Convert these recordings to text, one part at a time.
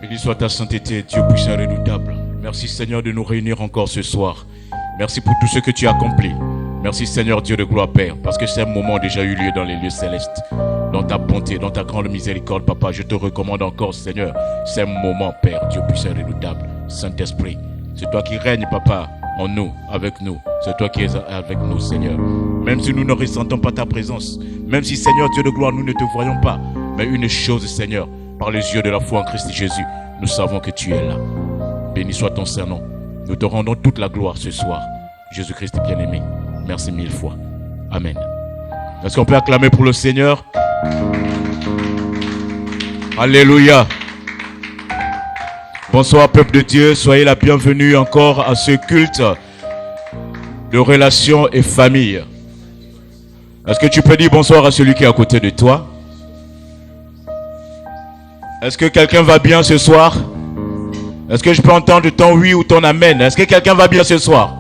Béni soit ta sainteté, Dieu puissant et redoutable. Merci Seigneur de nous réunir encore ce soir. Merci pour tout ce que tu as accompli. Merci Seigneur Dieu de gloire Père, parce que ces moments ont déjà eu lieu dans les lieux célestes. Dans ta bonté, dans ta grande miséricorde, Papa, je te recommande encore Seigneur, ces moments Père, Dieu puissant et redoutable. Saint-Esprit, c'est toi qui règnes Papa, en nous, avec nous. C'est toi qui es avec nous Seigneur. Même si nous ne ressentons pas ta présence, même si Seigneur Dieu de gloire, nous ne te voyons pas, mais une chose Seigneur, par les yeux de la foi en Christ Jésus, nous savons que tu es là. Béni soit ton Saint-Nom. Nous te rendons toute la gloire ce soir. Jésus-Christ bien-aimé. Merci mille fois. Amen. Est-ce qu'on peut acclamer pour le Seigneur? Alléluia. Bonsoir peuple de Dieu. Soyez la bienvenue encore à ce culte de relations et famille. Est-ce que tu peux dire bonsoir à celui qui est à côté de toi? Est-ce que quelqu'un va bien ce soir? Est-ce que je peux entendre ton oui ou ton amen? Est-ce que quelqu'un va bien ce soir?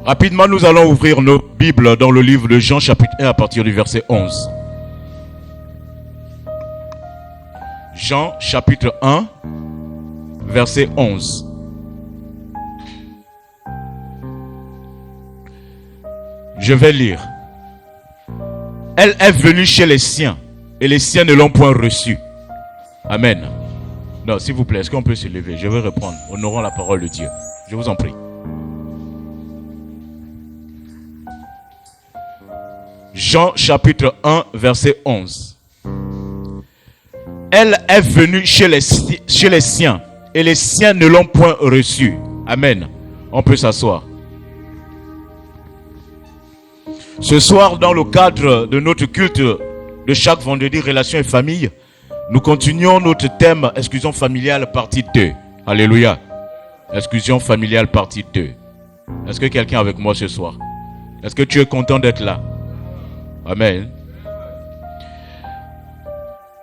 Rapidement, nous allons ouvrir nos Bibles dans le livre de Jean chapitre 1 à partir du verset 11. Jean chapitre 1, verset 11. Je vais lire. Elle est venue chez les siens, et les siens ne l'ont point reçue. Amen. Non, s'il vous plaît, est-ce qu'on peut se lever? Je vais reprendre. Honorons la parole de Dieu. Je vous en prie. Jean chapitre 1, verset 11. Elle est venue chez les siens, et les siens ne l'ont point reçue. Amen. On peut s'asseoir. Ce soir, dans le cadre de notre culte de chaque vendredi, relations et famille, nous continuons notre thème exclusion familiale partie 2. Alléluia. Exclusion familiale partie 2. Est-ce que quelqu'un est avec moi ce soir? Est-ce que tu es content d'être là? Amen.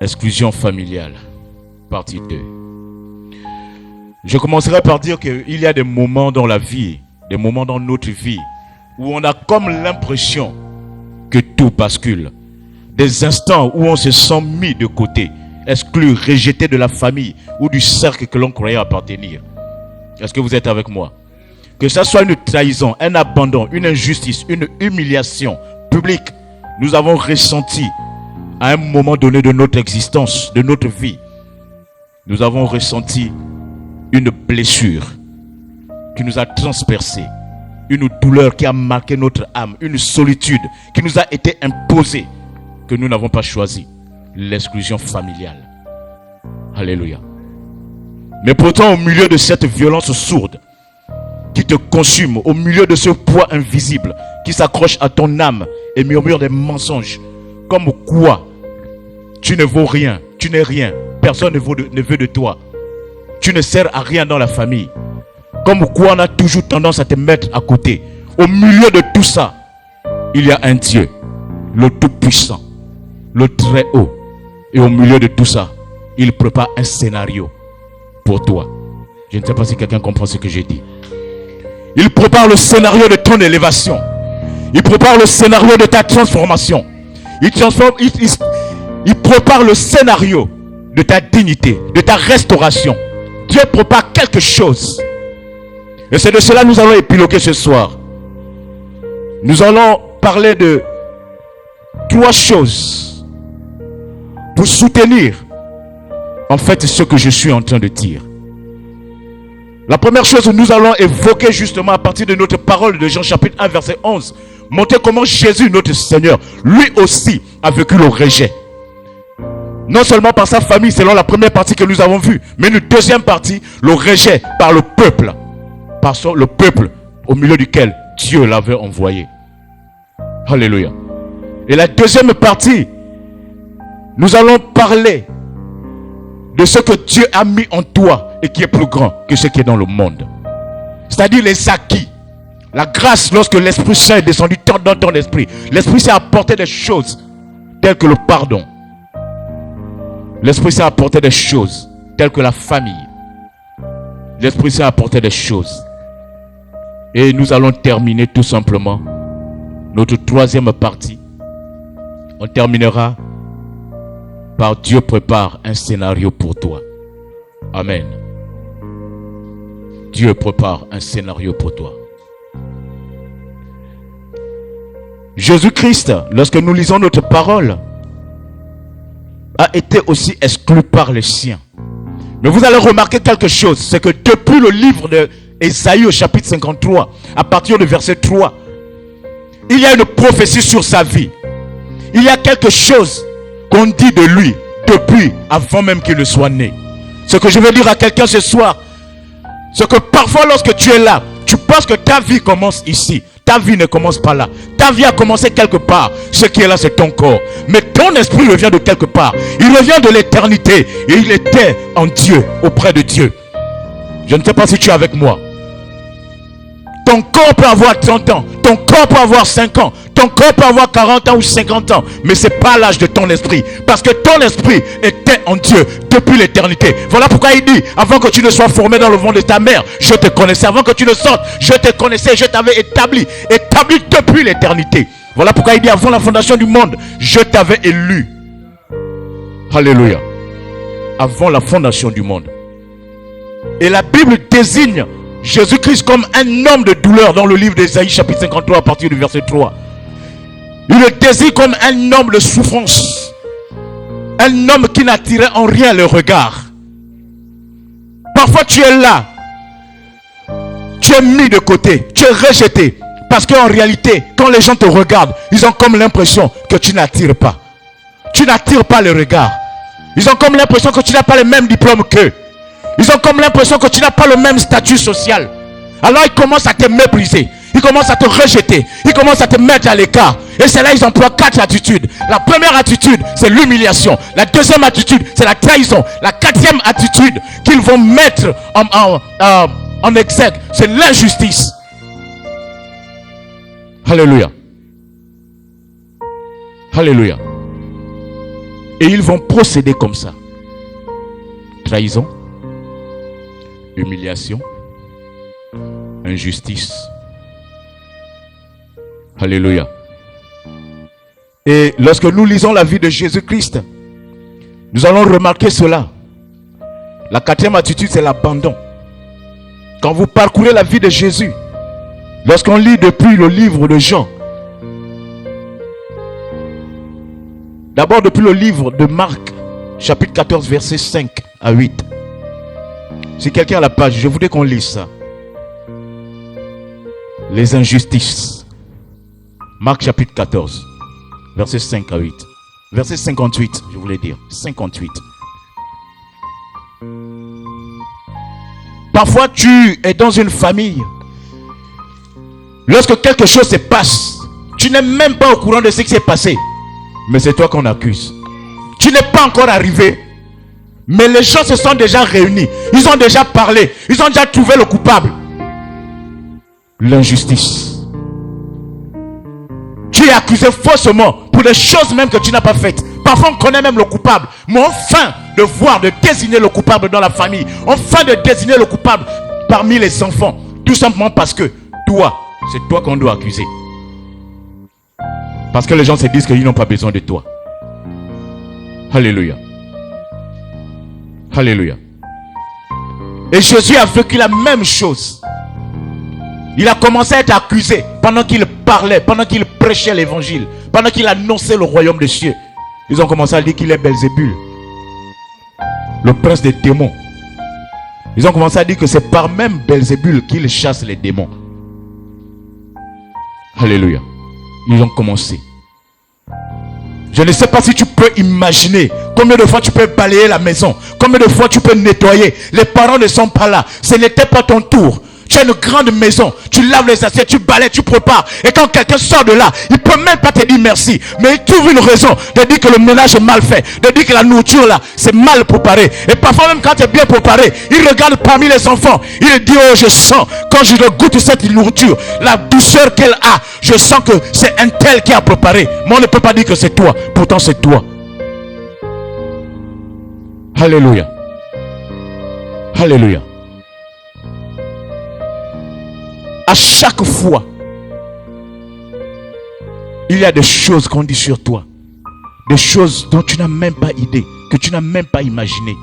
Exclusion familiale partie 2. Je commencerai par dire qu'il y a des moments dans la vie, des moments dans notre vie, où on a comme l'impression que tout bascule. Des instants où on se sent mis de côté, exclu, rejeté de la famille ou du cercle que l'on croyait appartenir. Est-ce que vous êtes avec moi? Que ça soit une trahison, un abandon, une injustice, une humiliation publique, nous avons ressenti à un moment donné de notre existence, de notre vie, nous avons ressenti une blessure qui nous a transpercés. Une douleur qui a marqué notre âme, une solitude qui nous a été imposée, que nous n'avons pas choisi, l'exclusion familiale. Alléluia. Mais pourtant, au milieu de cette violence sourde qui te consume, au milieu de ce poids invisible qui s'accroche à ton âme et murmure des mensonges, comme quoi tu ne vaux rien, tu n'es rien, personne ne veut de toi, tu ne sers à rien dans la famille. Comme quoi on a toujours tendance à te mettre à côté. Au milieu de tout ça, il y a un Dieu, le Tout-Puissant, le Très-Haut. Et au milieu de tout ça, il prépare un scénario pour toi. Je ne sais pas si quelqu'un comprend ce que j'ai dit. Il prépare le scénario de ton élévation. Il prépare le scénario de ta transformation. Il prépare le scénario de ta dignité, de ta restauration. Dieu prépare quelque chose. Et c'est de cela que nous allons épiloguer ce soir. Nous allons parler de 3 choses pour soutenir en fait ce que je suis en train de dire. La première chose, nous allons évoquer justement à partir de notre parole de Jean chapitre 1 verset 11, montrer comment Jésus notre Seigneur, lui aussi a vécu le rejet. Non seulement par sa famille selon la première partie que nous avons vue, mais une deuxième partie, le rejet par le peuple. Par le peuple au milieu duquel Dieu l'avait envoyé. Alléluia. Et la deuxième partie, nous allons parler de ce que Dieu a mis en toi et qui est plus grand que ce qui est dans le monde. C'est-à-dire les acquis. La grâce, lorsque l'Esprit Saint est descendu dans ton esprit, l'Esprit Saint a apporté des choses telles que le pardon. L'Esprit Saint a apporté des choses telles que la famille. L'Esprit Saint a apporté des choses. Et nous allons terminer tout simplement notre troisième partie. On terminera part, Dieu prépare un scénario pour toi. Amen. Dieu prépare un scénario pour toi. Jésus-Christ, lorsque nous lisons notre parole, a été aussi exclu par les siens. Mais vous allez remarquer quelque chose, c'est que depuis le livre d'Ésaïe au chapitre 53, à partir du verset 3, il y a une prophétie sur sa vie. Il y a quelque chose qu'on dit de lui depuis, avant même qu'il ne soit né. Ce que je veux dire à quelqu'un ce soir, c'est que parfois lorsque tu es là, tu penses que ta vie commence ici. Ta vie ne commence pas là. Ta vie a commencé quelque part. Ce qui est là, c'est ton corps. Mais ton esprit revient de quelque part. Il revient de l'éternité. Et il était en Dieu, auprès de Dieu. Je ne sais pas si tu es avec moi. Ton corps peut avoir 30 ans. Ton corps peut avoir 5 ans. Ton corps peut avoir 40 ans ou 50 ans. Mais ce n'est pas l'âge de ton esprit. Parce que ton esprit était en Dieu depuis l'éternité. Voilà pourquoi il dit, avant que tu ne sois formé dans le ventre de ta mère, je te connaissais. Avant que tu ne sortes, je te connaissais. Je t'avais établi depuis l'éternité. Voilà pourquoi il dit, avant la fondation du monde, je t'avais élu. Alléluia. Avant la fondation du monde. Et la Bible désigne Jésus-Christ comme un homme de douleur dans le livre d'Ésaïe chapitre 53 à partir du verset 3. Il le désigne comme un homme de souffrance. Un homme qui n'attirait en rien le regard. Parfois tu es là. Tu es mis de côté. Tu es rejeté. Parce qu'en réalité, quand les gens te regardent, ils ont comme l'impression que tu n'attires pas. Tu n'attires pas le regard. Ils ont comme l'impression que tu n'as pas le même diplôme qu'eux. Ils ont comme l'impression que tu n'as pas le même statut social. Alors ils commencent à te mépriser. Ils commencent à te rejeter. Ils commencent à te mettre à l'écart. Et c'est là ils emploient 4 attitudes. La première attitude, c'est l'humiliation. La deuxième attitude, c'est la trahison. La quatrième attitude qu'ils vont mettre en exergue, c'est l'injustice. Alléluia. Alléluia. Et ils vont procéder comme ça. Trahison, humiliation, injustice. Alléluia. Et lorsque nous lisons la vie de Jésus-Christ, nous allons remarquer cela. La quatrième attitude, c'est l'abandon. Quand vous parcourez la vie de Jésus, lorsqu'on lit depuis le livre de Jean, d'abord depuis le livre de Marc, chapitre 14, versets 5 à 8. Si quelqu'un a la page, je voudrais qu'on lise ça. Les injustices. Marc chapitre 14, versets 5 à 8. Verset 58, je voulais dire. 58. Parfois, tu es dans une famille. Lorsque quelque chose se passe, tu n'es même pas au courant de ce qui s'est passé. Mais c'est toi qu'on accuse. Tu n'es pas encore arrivé. Mais les gens se sont déjà réunis. Ils ont déjà parlé. Ils ont déjà trouvé le coupable. L'injustice. Tu es accusé faussement pour des choses même que tu n'as pas faites. Parfois on connaît même le coupable. Mais enfin de voir, de désigner le coupable dans la famille. Enfin de désigner le coupable parmi les enfants. Tout simplement parce que toi, c'est toi qu'on doit accuser. Parce que les gens se disent qu'ils n'ont pas besoin de toi. Alléluia. Alléluia. Et Jésus a vécu la même chose. Il a commencé à être accusé pendant qu'il parlait, pendant qu'il prêchait l'évangile, pendant qu'il annonçait le royaume des cieux. Ils ont commencé à dire qu'il est Belzébul, le prince des démons. Ils ont commencé à dire que c'est par même Belzébul qu'il chasse les démons. Alléluia. Ils ont commencé. Je ne sais pas si tu peux imaginer combien de fois tu peux balayer la maison, combien de fois tu peux nettoyer. Les parents ne sont pas là. Ce n'était pas ton tour. Tu as une grande maison, tu laves les assiettes, tu balayes, tu prépares. Et quand quelqu'un sort de là, il ne peut même pas te dire merci. Mais il trouve une raison de dire que le ménage est mal fait, de dire que la nourriture là, c'est mal préparé. Et parfois même quand tu es bien préparé, il regarde parmi les enfants. Il dit, oh je sens, quand je goûte cette nourriture, la douceur qu'elle a, je sens que c'est un tel qui a préparé. Mais on ne peut pas dire que c'est toi, pourtant c'est toi. Alléluia. Alléluia. À chaque fois, il y a des choses qu'on dit sur toi. des choses dont tu n'as même pas idée, que tu n'as même pas imaginé.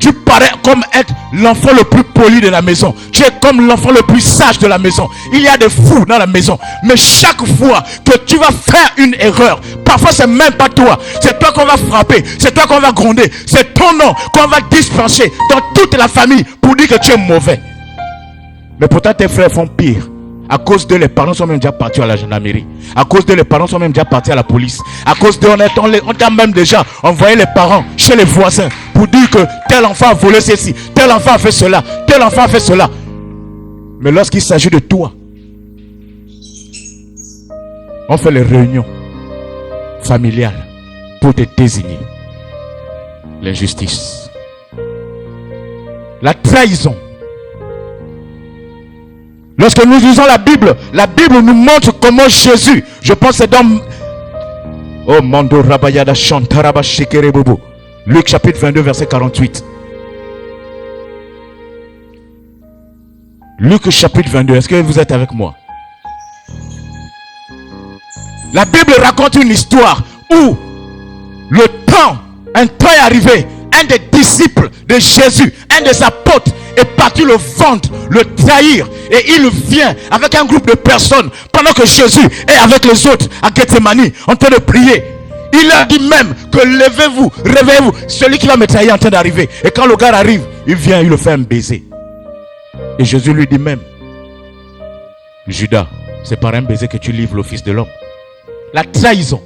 Tu parais comme être l'enfant le plus poli de la maison. Tu es comme l'enfant le plus sage de la maison. Il y a des fous dans la maison. Mais chaque fois que tu vas faire une erreur, parfois c'est même pas toi. C'est toi qu'on va frapper. C'est toi qu'on va gronder. C'est ton nom qu'on va dispenser dans toute la famille pour dire que tu es mauvais. Mais pourtant tes frères font pire. À cause d'eux, les parents sont même déjà partis à la gendarmerie. À cause d'eux, les parents sont même déjà partis à la police. À cause d'eux, on t'a même déjà envoyé les parents chez les voisins pour dire que tel enfant a volé ceci, tel enfant a fait cela, tel enfant a fait cela. Mais lorsqu'il s'agit de toi, on fait les réunions familiales pour te désigner. L'injustice, la trahison. Lorsque nous lisons la Bible nous montre comment Jésus, je pense c'est dans oh Mando Rabayada Chantaraba Shekere Bobo, Luc chapitre 22 verset 48. Luc chapitre 22, est-ce que vous êtes avec moi? La Bible raconte une histoire où un temps est arrivé, un des disciples de Jésus, un des apôtres est parti le vendre, le trahir, et il vient avec un groupe de personnes pendant que Jésus est avec les autres à Gethsemane en train de prier. Il leur dit même que levez-vous, réveillez-vous, celui qui va me trahir est en train d'arriver. Et quand le gars arrive, il vient, il le fait un baiser. Et Jésus lui dit même, Judas, c'est par un baiser que tu livres le Fils de l'homme. La trahison.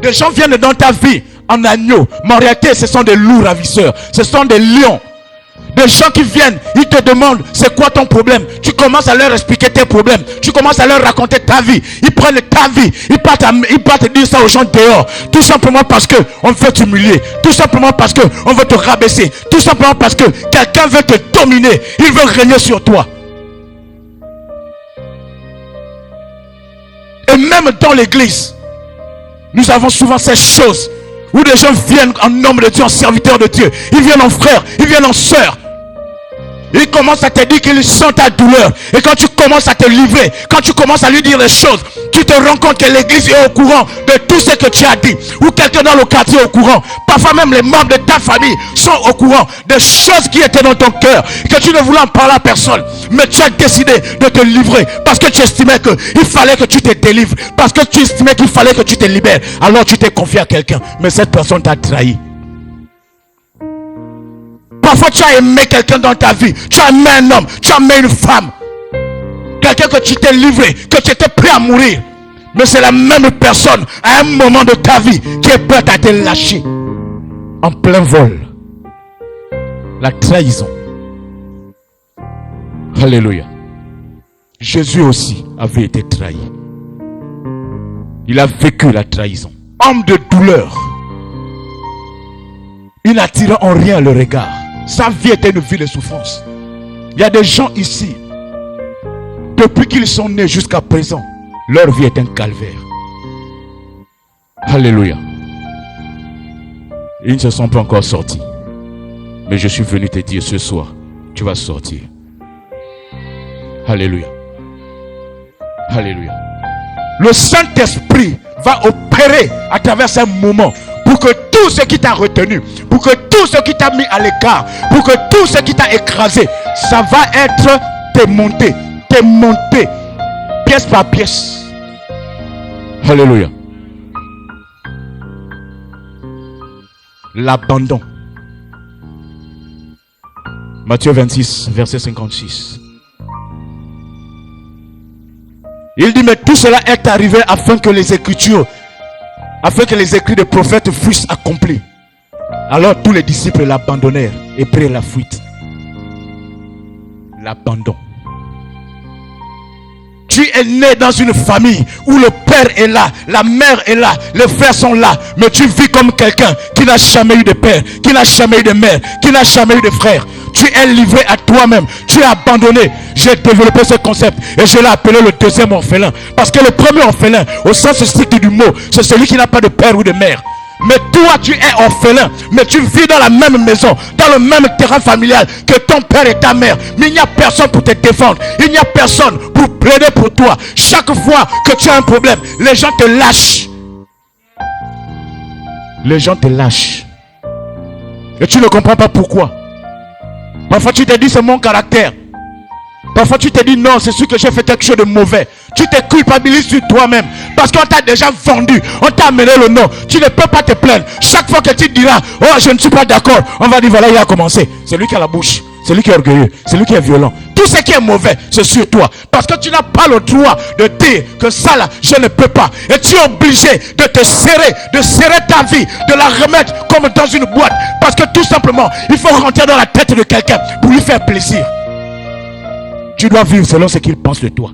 Des gens viennent dans ta vie en agneau, mais en réalité ce sont des loups ravisseurs, ce sont des lions. Des gens qui viennent, ils te demandent c'est quoi ton problème. Tu commences à leur expliquer tes problèmes, tu commences à leur raconter ta vie. Ils prennent ta vie, ils partent te dire ça aux gens dehors, tout simplement parce que on veut t'humilier, tout simplement parce que on veut te rabaisser, tout simplement parce que quelqu'un veut te dominer, il veut régner sur toi. Et même dans l'église, nous avons souvent ces choses où des gens viennent en homme de Dieu, en serviteur de Dieu. Ils viennent en frère, ils viennent en sœur. Ils commencent à te dire qu'ils sentent ta douleur. Et quand tu commences à te livrer, quand tu commences à lui dire les choses, tu te rends compte que l'église est au courant de tout ce que tu as dit. Ou quelqu'un dans le quartier est au courant. Parfois même les membres de ta famille sont au courant des choses qui étaient dans ton cœur, que tu ne voulais en parler à personne. Mais tu as décidé de te livrer parce que tu estimais qu'il fallait que tu te délivres. Parce que tu estimais qu'il fallait que tu te libères. Alors tu t'es confié à quelqu'un. Mais cette personne t'a trahi. Parfois tu as aimé quelqu'un dans ta vie. Tu as aimé un homme, tu as aimé une femme. Quelqu'un que tu t'es livré, que tu étais prêt à mourir. Mais c'est la même personne à un moment de ta vie qui est prête à te lâcher. En plein vol. La trahison. Alléluia. Jésus aussi avait été trahi. Il a vécu la trahison. Homme de douleur. Il n'attirait en rien le regard. Sa vie était une vie de souffrance. Il y a des gens ici, depuis qu'ils sont nés jusqu'à présent, leur vie est un calvaire. Alléluia. Ils ne se sont pas encore sortis. Mais je suis venu te dire ce soir, tu vas sortir. Alléluia. Alléluia. Le Saint-Esprit va opérer à travers ces moments pour que tout ce qui t'a retenu, pour que tout ce qui t'a mis à l'écart, pour que tout ce qui t'a écrasé, ça va être démonté, pièce par pièce. Alléluia. L'abandon. Matthieu 26, verset 56. Il dit, mais tout cela est arrivé afin que les Écritures, afin que les écrits des prophètes fussent accomplis. Alors tous les disciples l'abandonnèrent et prirent la fuite. L'abandon. Tu es né dans une famille où le père est là, la mère est là, les frères sont là, mais tu vis comme quelqu'un qui n'a jamais eu de père, qui n'a jamais eu de mère, qui n'a jamais eu de frère. Tu es livré à toi-même, tu es abandonné. J'ai développé ce concept et je l'ai appelé le deuxième orphelin. Parce que le premier orphelin, au sens strict du mot, c'est celui qui n'a pas de père ou de mère. Mais toi, tu es orphelin. Mais tu vis dans la même maison, dans le même terrain familial que ton père et ta mère. Mais il n'y a personne pour te défendre. Il n'y a personne pour plaider pour toi. Chaque fois que tu as un problème, les gens te lâchent. Les gens te lâchent. Et tu ne comprends pas pourquoi. Parfois tu te dis c'est mon caractère. Parfois tu te dis non, c'est sûr que j'ai fait quelque chose de mauvais. Tu te culpabilises sur toi-même. Parce qu'on t'a déjà vendu. On t'a amené le nom. Tu ne peux pas te plaindre. Chaque fois que tu diras oh je ne suis pas d'accord, on va dire voilà il a commencé. C'est lui qui a la bouche. C'est lui qui est orgueilleux. C'est lui qui est violent. Tout ce qui est mauvais, c'est sur toi. Parce que tu n'as pas le droit de dire que ça là, je ne peux pas. Et tu es obligé de te serrer, de serrer ta vie, de la remettre comme dans une boîte. Parce que tout simplement, il faut rentrer dans la tête de quelqu'un pour lui faire plaisir. Tu dois vivre selon ce qu'il pense de toi.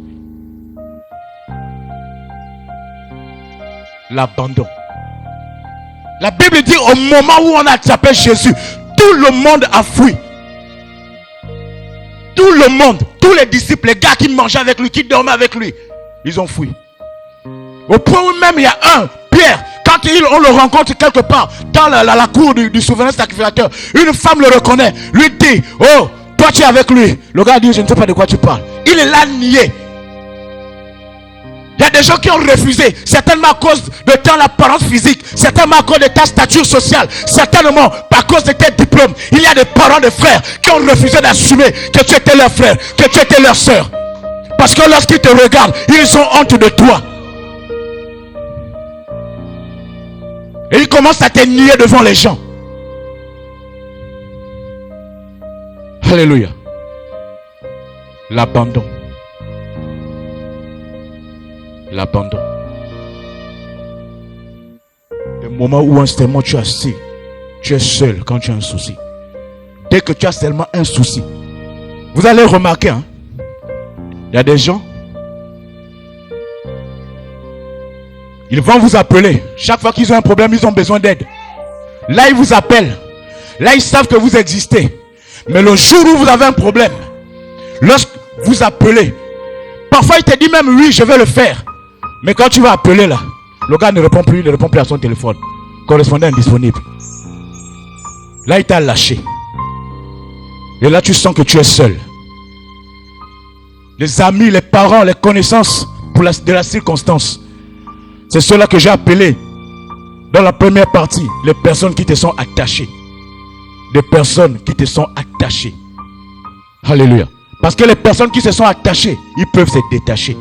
L'abandon. La Bible dit au moment où on a attrapé Jésus, tout le monde a fui. Tout le monde, tous les disciples, les gars qui mangeaient avec lui, qui dormaient avec lui, ils ont fui. Au point où même il y a un, Pierre, quand on le rencontre quelque part dans la cour du souverain sacrificateur, une femme le reconnaît, lui dit, oh, toi tu es avec lui. Le gars dit, je ne sais pas de quoi tu parles. Il est là nié. Il y a des gens qui ont refusé, certainement à cause de ton apparence physique, certainement à cause de ta stature sociale, certainement à cause de tes diplômes. Il y a des parents de frères qui ont refusé d'assumer que tu étais leur frère, que tu étais leur soeur. Parce que lorsqu'ils te regardent, ils ont honte de toi. Et ils commencent à te nier devant les gens. Alléluia. L'abandon. L'abandon. Le moment où instamment tu es assis, tu es seul quand tu as un souci. Dès que tu as seulement un souci, vous allez remarquer, hein, il y a des gens, ils vont vous appeler. Chaque fois qu'ils ont un problème, ils ont besoin d'aide. Là, ils vous appellent. Là, ils savent que vous existez. Mais le jour où vous avez un problème, lorsque vous appelez, parfois il te dit même oui, je vais le faire. Mais quand tu vas appeler là, le gars ne répond plus à son téléphone. Correspondant indisponible. Là, il t'a lâché. Et là, tu sens que tu es seul. Les amis, les parents, les connaissances de la circonstance, c'est ceux-là que j'ai appelés dans la première partie. Les personnes qui te sont attachées. Des personnes qui te sont attachées. Alléluia. Parce que les personnes qui se sont attachées, ils peuvent se détacher.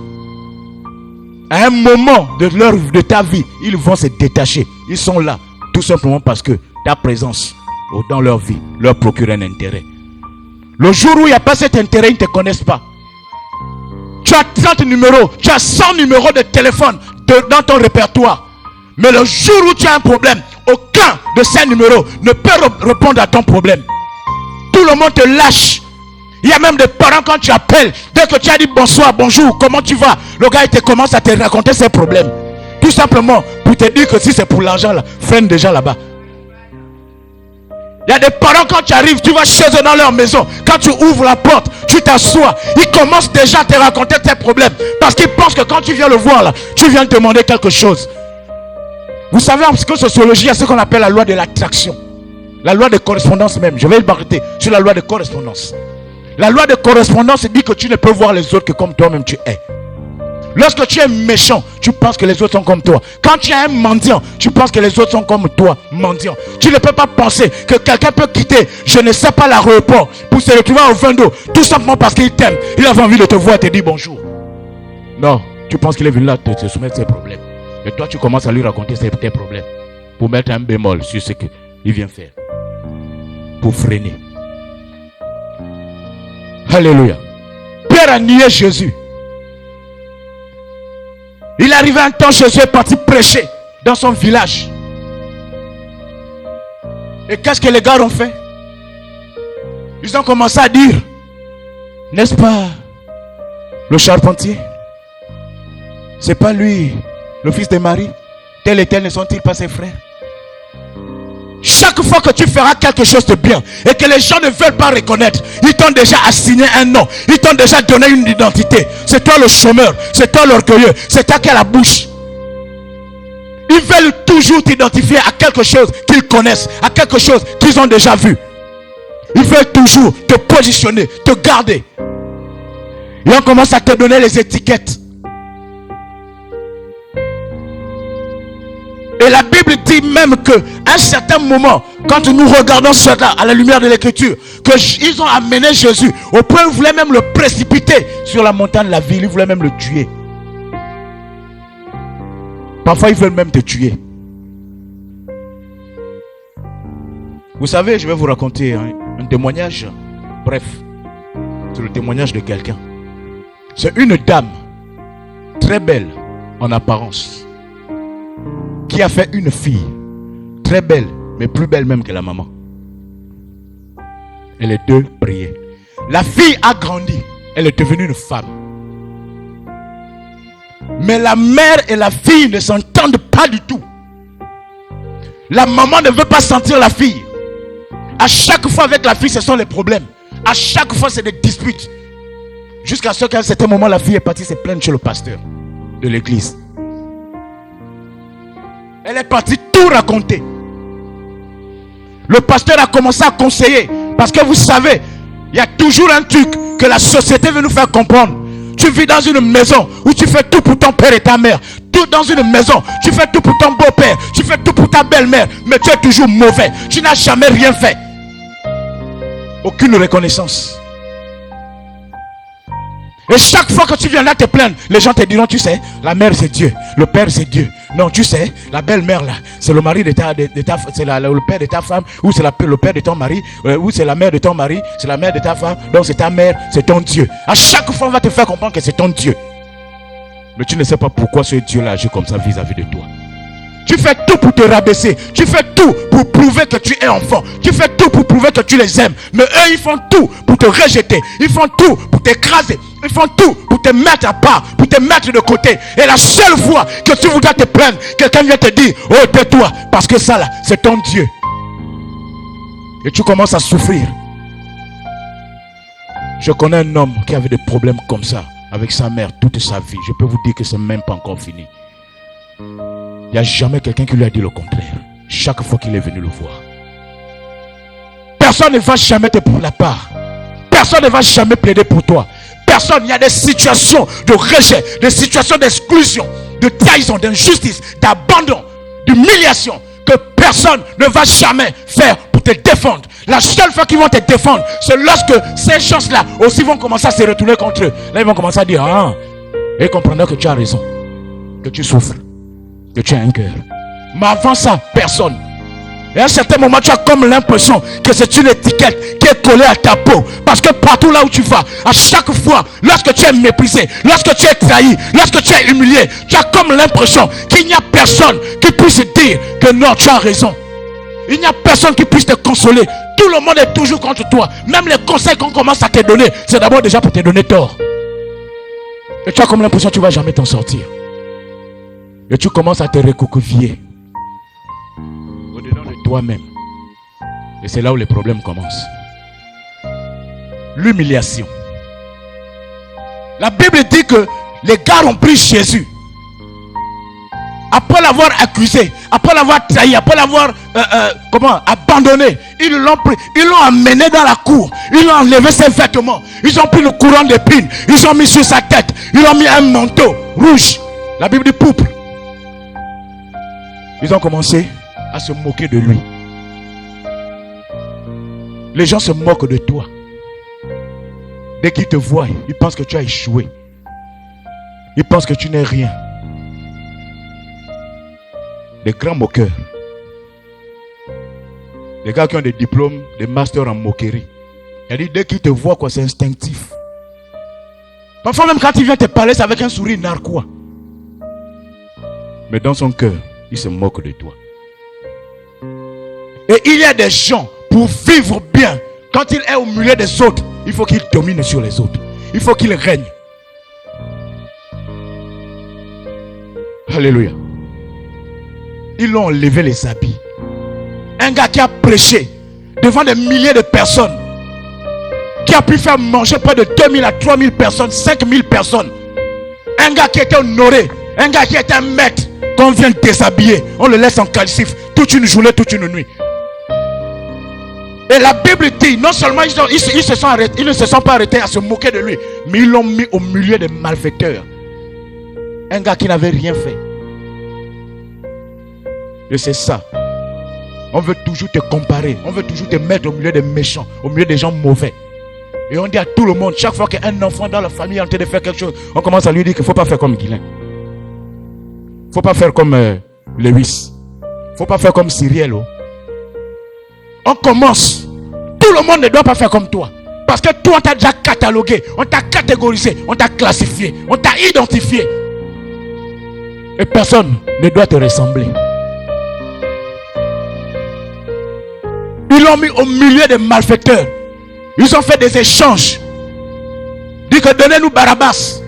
À un moment de ta vie, ils vont se détacher. Ils sont là, tout simplement parce que ta présence dans leur vie leur procure un intérêt. Le jour où il n'y a pas cet intérêt, ils ne te connaissent pas. Tu as 30 numéros, tu as 100 numéros de téléphone dans ton répertoire. Mais le jour où tu as un problème, aucun de ces numéros ne peut répondre à ton problème. Tout le monde te lâche. Il y a même des parents quand tu appelles, dès que tu as dit bonsoir, bonjour, comment tu vas, le gars il te commence à te raconter ses problèmes. Tout simplement pour te dire que si c'est pour l'argent là, freine déjà là-bas. Il y a des parents quand tu arrives, tu vas chez eux dans leur maison. Quand tu ouvres la porte, tu t'assois. Ils commencent déjà à te raconter tes problèmes. Parce qu'ils pensent que quand tu viens le voir là, tu viens te demander quelque chose. Vous savez en psychosociologie, il y a ce qu'on appelle la loi de l'attraction. La loi de correspondance même. Je vais m'arrêter sur la loi de correspondance. La loi de correspondance dit que tu ne peux voir les autres que comme toi-même tu es. Lorsque tu es méchant, tu penses que les autres sont comme toi. Quand tu es un mendiant, tu penses que les autres sont comme toi, mendiant. Tu ne peux pas penser que quelqu'un peut quitter, je ne sais pas, l'aéroport pour se retrouver au vin d'eau, tout simplement parce qu'il t'aime. Il avait envie de te voir et te dire bonjour. Non, tu penses qu'il est venu là te soumettre ses problèmes. Et toi, tu commences à lui raconter tes problèmes. Pour mettre un bémol sur ce qu'il vient faire. Pour freiner. Alléluia. Pierre a nié Jésus. Il arrivait un temps, Jésus est parti prêcher dans son village. Et qu'est-ce que les gars ont fait? Ils ont commencé à dire, n'est-ce pas le charpentier? C'est pas lui, le fils de Marie? Tel et tel ne sont-ils pas ses frères? Chaque fois que tu feras quelque chose de bien et que les gens ne veulent pas reconnaître, ils t'ont déjà assigné un nom, ils t'ont déjà donné une identité. C'est toi le chômeur, c'est toi l'orgueilleux, c'est toi qui as la bouche. Ils veulent toujours t'identifier à quelque chose qu'ils connaissent, à quelque chose qu'ils ont déjà vu. Ils veulent toujours te positionner, te garder. Et on commence à te donner les étiquettes. Et la Bible dit même qu'à un certain moment, quand nous regardons cela à la lumière de l'écriture, qu'ils ont amené Jésus au point où ils voulaient même le précipiter sur la montagne de la ville. Ils voulaient même le tuer. Parfois, ils veulent même te tuer. Vous savez, je vais vous raconter un témoignage. Bref, c'est le témoignage de quelqu'un. C'est une dame très belle en apparence qui a fait une fille très belle, mais plus belle même que la maman. Et les deux priaient. La fille a grandi. Elle est devenue une femme. Mais la mère et la fille ne s'entendent pas du tout. La maman ne veut pas sentir la fille. À chaque fois avec la fille, ce sont les problèmes. À chaque fois, c'est des disputes. Jusqu'à ce qu'à un certain moment, la fille est partie se plaindre chez le pasteur de l'église. Elle est partie tout raconter. Le pasteur a commencé à conseiller. Parce que vous savez, il y a toujours un truc que la société veut nous faire comprendre. Tu vis dans une maison où tu fais tout pour ton père et ta mère. Tout dans une maison, tu fais tout pour ton beau-père. Tu fais tout pour ta belle-mère. Mais tu es toujours mauvais. Tu n'as jamais rien fait. Aucune reconnaissance. Et chaque fois que tu viens là te plaindre, les gens te diront, tu sais, la mère c'est Dieu, le père c'est Dieu. Non, tu sais, la belle-mère là, c'est le mari de ta c'est le père de ta femme, ou c'est le père de ton mari, ou c'est la mère de ton mari, c'est la mère de ta femme, donc c'est ta mère, c'est ton Dieu. À chaque fois, on va te faire comprendre que c'est ton Dieu. Mais tu ne sais pas pourquoi ce Dieu-là agit comme ça vis-à-vis de toi. Tu fais tout pour te rabaisser. Tu fais tout pour prouver que tu es enfant. Tu fais tout pour prouver que tu les aimes. Mais eux, ils font tout pour te rejeter. Ils font tout pour t'écraser. Ils font tout pour te mettre à part, pour te mettre de côté. Et la seule fois que tu voudras te plaindre, quelqu'un vient te dire, oh, tais-toi, parce que ça là, c'est ton Dieu. Et tu commences à souffrir. Je connais un homme qui avait des problèmes comme ça avec sa mère toute sa vie. Je peux vous dire que c'est même pas encore fini. Il n'y a jamais quelqu'un qui lui a dit le contraire. Chaque fois qu'il est venu le voir. Personne ne va jamais te prendre la part. Personne ne va jamais plaider pour toi. Personne, il y a des situations de rejet, des situations d'exclusion, de trahison, d'injustice, d'abandon, d'humiliation que personne ne va jamais faire pour te défendre. La seule fois qu'ils vont te défendre, c'est lorsque ces choses-là aussi vont commencer à se retourner contre eux. Là, ils vont commencer à dire, ah, et comprendre que tu as raison, que tu souffres, que tu as un cœur. Mais avant ça, personne. Et à un certain moment, tu as comme l'impression que c'est une étiquette qui est collée à ta peau. Parce que partout là où tu vas, à chaque fois, lorsque tu es méprisé, lorsque tu es trahi, lorsque tu es humilié, tu as comme l'impression qu'il n'y a personne qui puisse dire que non, tu as raison. Il n'y a personne qui puisse te consoler. Tout le monde est toujours contre toi. Même les conseils qu'on commence à te donner, c'est d'abord déjà pour te donner tort. Et tu as comme l'impression que tu ne vas jamais t'en sortir. Et tu commences à te recroqueviller au-dedans de toi-même. Et c'est là où les problèmes commencent. L'humiliation. La Bible dit que les gars ont pris Jésus. Après l'avoir accusé, après l'avoir trahi, après l'avoir abandonné, ils l'ont pris, ils l'ont amené dans la cour, ils ont enlevé ses vêtements, ils ont pris le couronne d'épines, ils ont mis sur sa tête, ils ont mis un manteau rouge. La Bible dit pourpre. Ils ont commencé à se moquer de lui. Les gens se moquent de toi. Dès qu'ils te voient, ils pensent que tu as échoué. Ils pensent que tu n'es rien. Des grands moqueurs. Des gars qui ont des diplômes, des masters en moquerie. C'est-à-dire, dès qu'ils te voient, quoi, c'est instinctif. Parfois même quand il vient te parler, c'est avec un sourire narquois. Mais dans son cœur, il se moque de toi. Et il y a des gens, pour vivre bien, quand il est au milieu des autres, il faut qu'il domine sur les autres. Il faut qu'il règne. Alléluia. Ils l'ont enlevé les habits. Un gars qui a prêché devant des milliers de personnes, qui a pu faire manger près de 2000 à 3000 personnes, 5000 personnes. Un gars qui était honoré, un gars qui était un maître, Quand on vient déshabiller, on le laisse en calcif toute une journée, toute une nuit. Et la Bible dit, non seulement ils ne se sont pas arrêtés à se moquer de lui, mais ils l'ont mis au milieu des malfaiteurs. Un gars qui n'avait rien fait. Et c'est ça. On veut toujours te comparer. On veut toujours te mettre au milieu des méchants, au milieu des gens mauvais. Et on dit à tout le monde, chaque fois qu'un enfant dans la famille est en train de faire quelque chose, on commence à lui dire qu'il ne faut pas faire comme Guilain. Il ne faut pas faire comme Lewis. Il ne faut pas faire comme Cyriel. Oh. On commence. Tout le monde ne doit pas faire comme toi. Parce que toi, on t'a déjà catalogué, on t'a catégorisé, on t'a classifié, on t'a identifié. Et personne ne doit te ressembler. Ils l'ont mis au milieu des malfaiteurs. Ils ont fait des échanges. Dit que donnez-nous Barabbas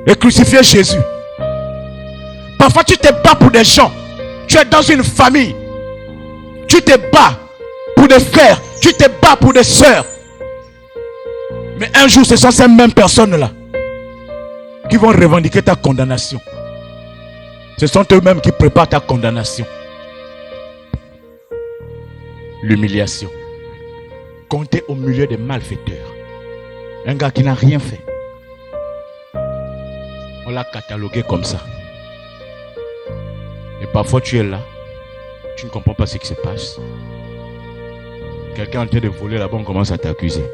et crucifiez Jésus. Parfois tu te bats pour des gens. Tu es dans une famille. Tu te bats pour des frères. Tu te bats pour des sœurs. Mais un jour, ce sont ces mêmes personnes-là qui vont revendiquer ta condamnation. Ce sont eux-mêmes qui préparent ta condamnation. L'humiliation. Quand tu es au milieu des malfaiteurs, un gars qui n'a rien fait, on l'a catalogué comme ça. Et parfois tu es là, tu ne comprends pas ce qui se passe. Quelqu'un est en train de voler là-bas, on commence à t'accuser.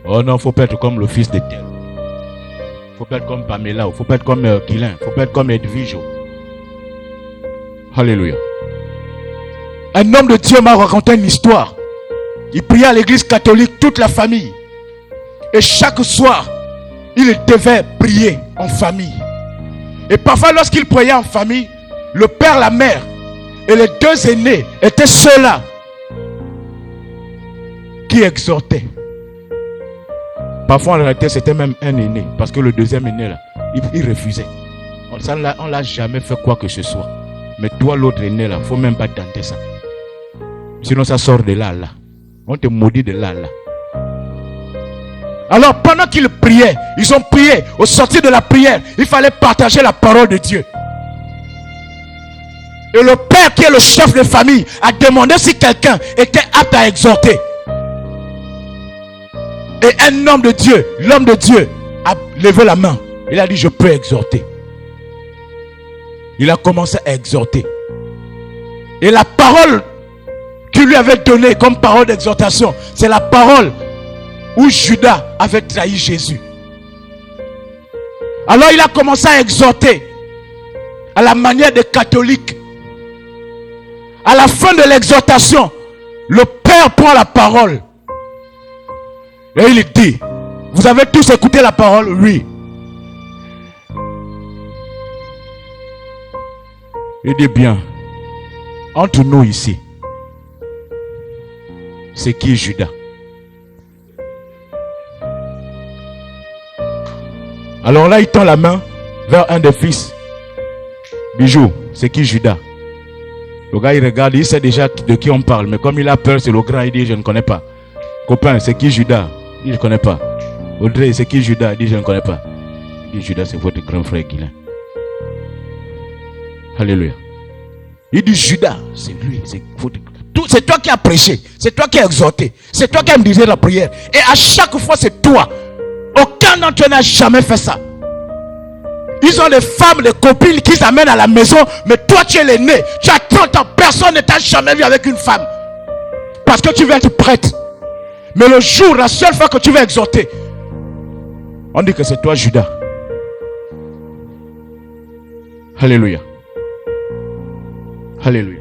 Oh non, il ne faut pas être comme le fils de tel. Il ne faut pas être comme Pamela, il ne faut pas être comme Guilain, il ne faut pas être comme Edwige. Alléluia. Un homme de Dieu m'a raconté une histoire. Il priait à l'église catholique, toute la famille. Et chaque soir, il devait prier en famille. Et parfois, lorsqu'il priait en famille, le père, la mère et les deux aînés étaient ceux-là qui exhortaient. Parfois, en réalité, c'était même un aîné. Parce que le deuxième aîné, là, il refusait. On ne l'a jamais fait quoi que ce soit. Mais toi, l'autre aîné, là, il ne faut même pas tenter ça. Sinon, ça sort de là, là. On te maudit de là, là. Alors, pendant qu'ils priaient, ils ont prié. Au sortir de la prière, il fallait partager la parole de Dieu. Et le père, qui est le chef de famille, a demandé si quelqu'un était apte à exhorter. Et un homme de Dieu, l'homme de Dieu, a levé la main. Il a dit, je peux exhorter. Il a commencé à exhorter. Et la parole qu'il lui avait donnée comme parole d'exhortation, c'est la parole où Judas avait trahi Jésus. Alors il a commencé à exhorter à la manière des catholiques. À la fin de l'exhortation, le père prend la parole. Et il dit, vous avez tous écouté la parole? Oui. Il dit bien, entre nous ici, c'est qui Judas? Alors là, il tend la main vers un des fils. Bijou, c'est qui Judas? Le gars, il regarde, il sait déjà de qui on parle. Mais comme il a peur, c'est le grand, il dit, je ne connais pas. Copain, c'est qui Judas? Il dit, je ne connais pas. Audrey, c'est qui Judas? Il dit, je ne connais pas. Il dit, Judas, c'est votre grand frère Guilain. Alléluia. Il dit, Judas, c'est lui. C'est toi qui as prêché. C'est toi qui as exhorté. C'est toi qui as dirigé la prière. Et à chaque fois, c'est toi. Aucun d'entre eux n'a jamais fait ça. Ils ont des femmes, des copines qui s'amènent à la maison. Mais toi, tu es l'aîné. Tu as 30 ans. Personne ne t'a jamais vu avec une femme. Parce que tu veux être prêtre. Mais le jour, la seule fois que tu veux exhorter, on dit que c'est toi, Judas. Alléluia. Alléluia.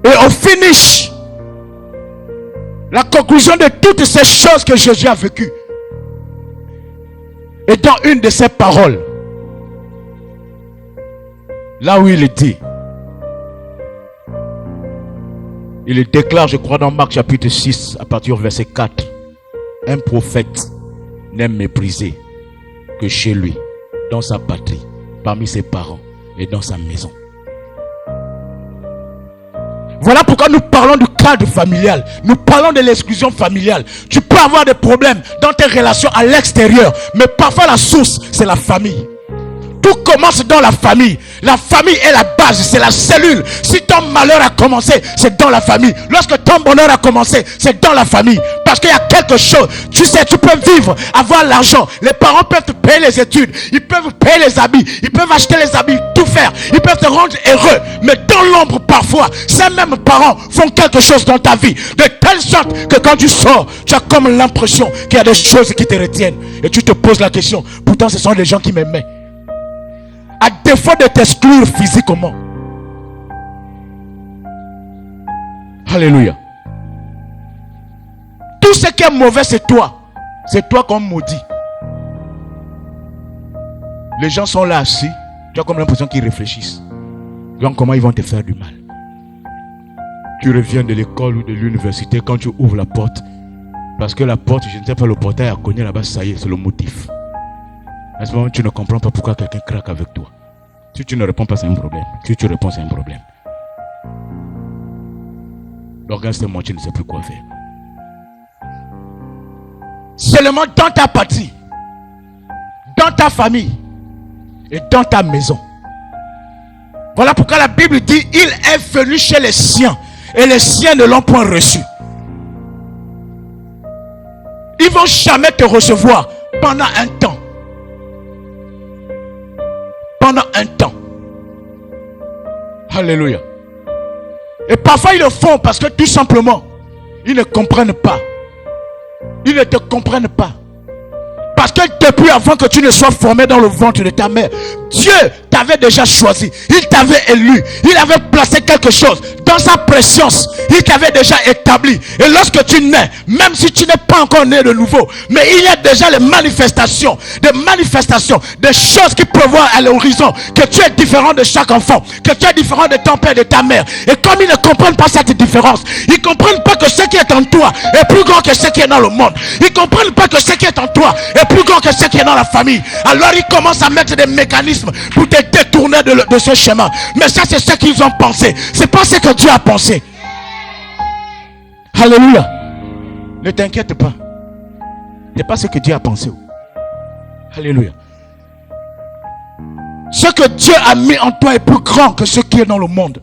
Et au finish, la conclusion de toutes ces choses que Jésus a vécues est dans une de ses paroles. Là où il dit, il déclare, je crois dans Marc chapitre 6, à partir du verset 4, un prophète n'est méprisé que chez lui, dans sa patrie, parmi ses parents et dans sa maison. Voilà pourquoi nous parlons du cadre familial. Nous parlons de l'exclusion familiale. Tu peux avoir des problèmes dans tes relations à l'extérieur, mais parfois la source, c'est la famille. Tout commence dans la famille. La famille est la base, c'est la cellule. Si ton malheur a commencé, c'est dans la famille. Lorsque ton bonheur a commencé, c'est dans la famille. Parce qu'il y a quelque chose. Tu sais, tu peux vivre, avoir l'argent. Les parents peuvent te payer les études. Ils peuvent payer les habits. Ils peuvent acheter les habits, tout faire. Ils peuvent te rendre heureux. Mais dans l'ombre, parfois, ces mêmes parents font quelque chose dans ta vie. De telle sorte que quand tu sors, tu as comme l'impression qu'il y a des choses qui te retiennent. Et tu te poses la question. Pourtant, ce sont les gens qui m'aimaient. À défaut de t'exclure physiquement. Alléluia. Tout ce qui est mauvais, c'est toi. C'est toi qu'on maudit. Les gens sont là assis. Tu as comme l'impression qu'ils réfléchissent. Donc comment ils vont te faire du mal. Tu reviens de l'école ou de l'université quand tu ouvres la porte. Parce que la porte, je ne sais pas, le portail a cogné là-bas, ça y est, c'est le motif. À ce moment, tu ne comprends pas pourquoi quelqu'un craque avec toi. Si tu ne réponds pas, c'est un problème. Si tu réponds, c'est un problème. Donc, à ce moment, tu ne sais plus quoi faire. Seulement dans ta patrie, dans ta famille et dans ta maison. Voilà pourquoi la Bible dit, il est venu chez les siens et les siens ne l'ont point reçu. Ils ne vont jamais te recevoir pendant un temps. Pendant un temps. Alléluia. Et parfois ils le font parce que tout simplement ils ne comprennent pas. Ils ne te comprennent pas. Parce que depuis avant que tu ne sois formé dans le ventre de ta mère, Dieu t'avait déjà choisi. Il t'avait élu. Il avait placé quelque chose dans sa préscience. Il t'avait déjà établi. Et lorsque tu nais, même si tu n'es pas encore né de nouveau, mais il y a déjà les manifestations, des choses qui prévoient à l'horizon que tu es différent de chaque enfant, que tu es différent de ton père et de ta mère. Et comme ils ne comprennent pas cette différence, ils ne comprennent pas que ce qui est en toi est plus grand que ce qui est dans le monde. Ils ne comprennent pas que ce qui est en toi est plus grand que ce qui est dans la famille. Alors ils commencent à mettre des mécanismes pour te détourner de ce chemin. Mais ça, c'est ce qu'ils ont pensé. C'est pas ce que Dieu a pensé. Alléluia. Ne t'inquiète pas. C'est pas ce que Dieu a pensé. Alléluia. Ce que Dieu a mis en toi est plus grand que ce qui est dans le monde.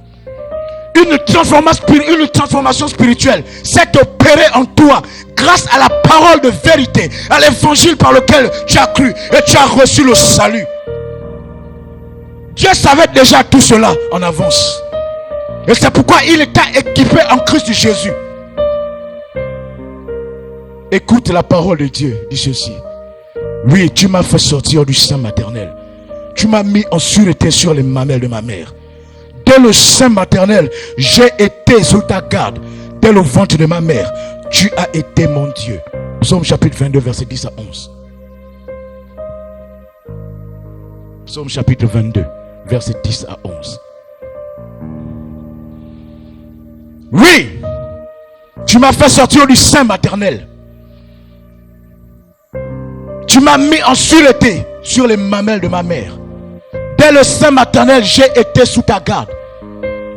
Une transformation spirituelle s'est opérée en toi grâce à la parole de vérité, à l'évangile par lequel tu as cru et tu as reçu le salut. Dieu savait déjà tout cela en avance. Et c'est pourquoi il t'a équipé en Christ Jésus. Écoute la parole de Dieu, dit ceci. Oui, tu m'as fait sortir du sein maternel. Tu m'as mis en sûreté sur les mamelles de ma mère. Dès le sein maternel, j'ai été sous ta garde. Dès le ventre de ma mère, tu as été mon Dieu. Psaume chapitre 22, verset 10 à 11. Psaume chapitre 22, verset 10 à 11. Oui, tu m'as fait sortir du sein maternel. Tu m'as mis en sûreté sur les mamelles de ma mère. Dès le sein maternel, j'ai été sous ta garde.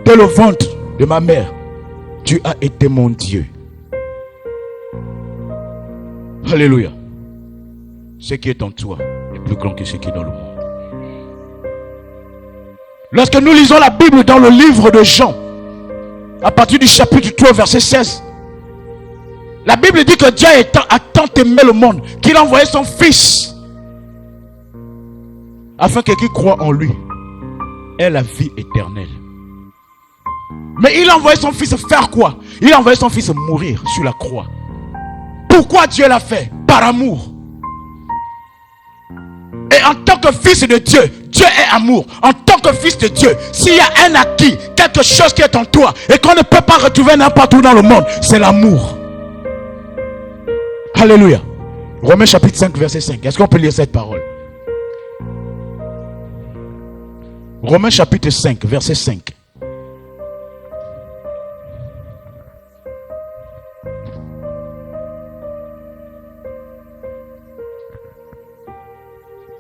Dès le ventre de ma mère, tu as été mon Dieu. Alléluia. Ce qui est en toi est plus grand que ce qui est dans le monde. Lorsque nous lisons la Bible dans le livre de Jean, à partir du chapitre 3, verset 16, la Bible dit que Dieu a tant aimé le monde qu'il a envoyé son Fils afin que qui croit en lui ait la vie éternelle. Mais il a envoyé son Fils faire quoi? Il a envoyé son Fils mourir sur la croix. Pourquoi Dieu l'a fait? Par amour. Et en tant que fils de Dieu, Dieu est amour. En tant que fils de Dieu, s'il y a un acquis, quelque chose qui est en toi et qu'on ne peut pas retrouver n'importe où dans le monde, c'est l'amour. Alléluia. Romains chapitre 5, verset 5. Est-ce qu'on peut lire cette parole? Romains chapitre 5, verset 5.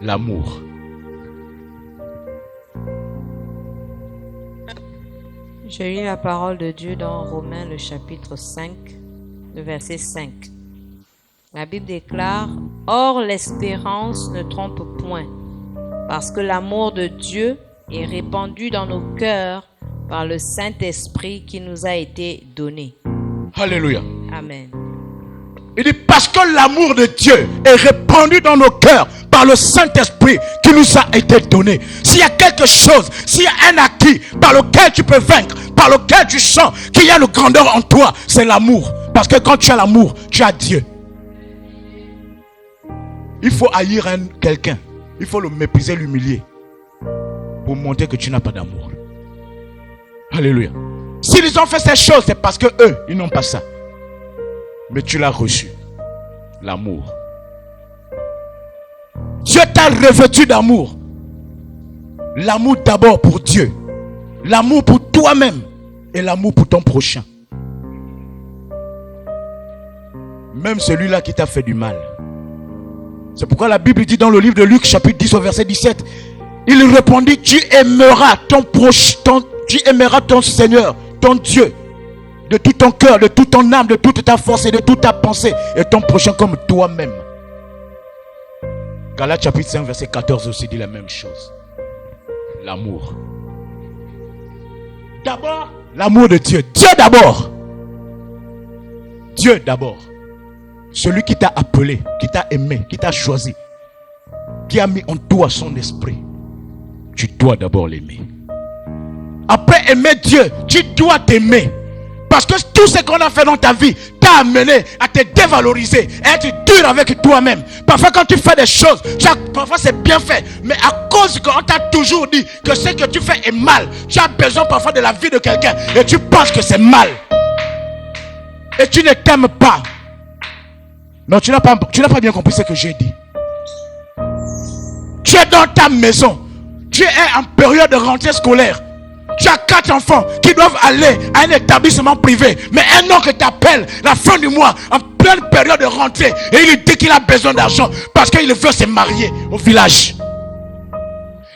L'amour. Je lis la parole de Dieu dans Romains, le chapitre 5, le verset 5. La Bible déclare « Or l'espérance ne trompe point, parce que l'amour de Dieu est répandu dans nos cœurs par le Saint-Esprit qui nous a été donné. » Alléluia. Amen. Il dit parce que l'amour de Dieu est répandu dans nos cœurs par le Saint-Esprit qui nous a été donné. S'il y a quelque chose, s'il y a un acquis par lequel tu peux vaincre, par lequel tu sens qu'il y a une grandeur en toi, c'est l'amour. Parce que quand tu as l'amour, tu as Dieu. Il faut haïr quelqu'un. Il faut le mépriser, l'humilier pour montrer que tu n'as pas d'amour. Alléluia. S'ils ont fait ces choses, c'est parce que eux, ils n'ont pas ça. Mais tu l'as reçu. L'amour. Dieu t'a revêtu d'amour. L'amour d'abord pour Dieu. L'amour pour toi-même. Et l'amour pour ton prochain. Même celui-là qui t'a fait du mal. C'est pourquoi la Bible dit dans le livre de Luc, chapitre 10, au verset 17. Il répondit, tu aimeras ton prochain, tu aimeras ton Seigneur, ton Dieu. De tout ton cœur, de toute ton âme, de toute ta force et de toute ta pensée. Et ton prochain comme toi-même. Galates chapitre 5 verset 14 aussi dit la même chose. L'amour. D'abord, l'amour de Dieu. Dieu d'abord. Dieu d'abord. Celui qui t'a appelé, qui t'a aimé, qui t'a choisi. Qui a mis en toi son esprit. Tu dois d'abord l'aimer. Après aimer Dieu, tu dois t'aimer. Parce que tout ce qu'on a fait dans ta vie t'a amené à te dévaloriser, à être dur avec toi-même. Parfois quand tu fais des choses, parfois c'est bien fait, mais à cause qu'on t'a toujours dit que ce que tu fais est mal, tu as besoin parfois de la vie de quelqu'un et tu penses que c'est mal. Et tu ne t'aimes pas. Non, tu n'as pas bien compris ce que j'ai dit. Tu es dans ta maison, tu es en période de rentrée scolaire. Tu as 4 enfants qui doivent aller à un établissement privé. Mais un oncle t'appelle la fin du mois en pleine période de rentrée. Et il lui dit qu'il a besoin d'argent parce qu'il veut se marier au village.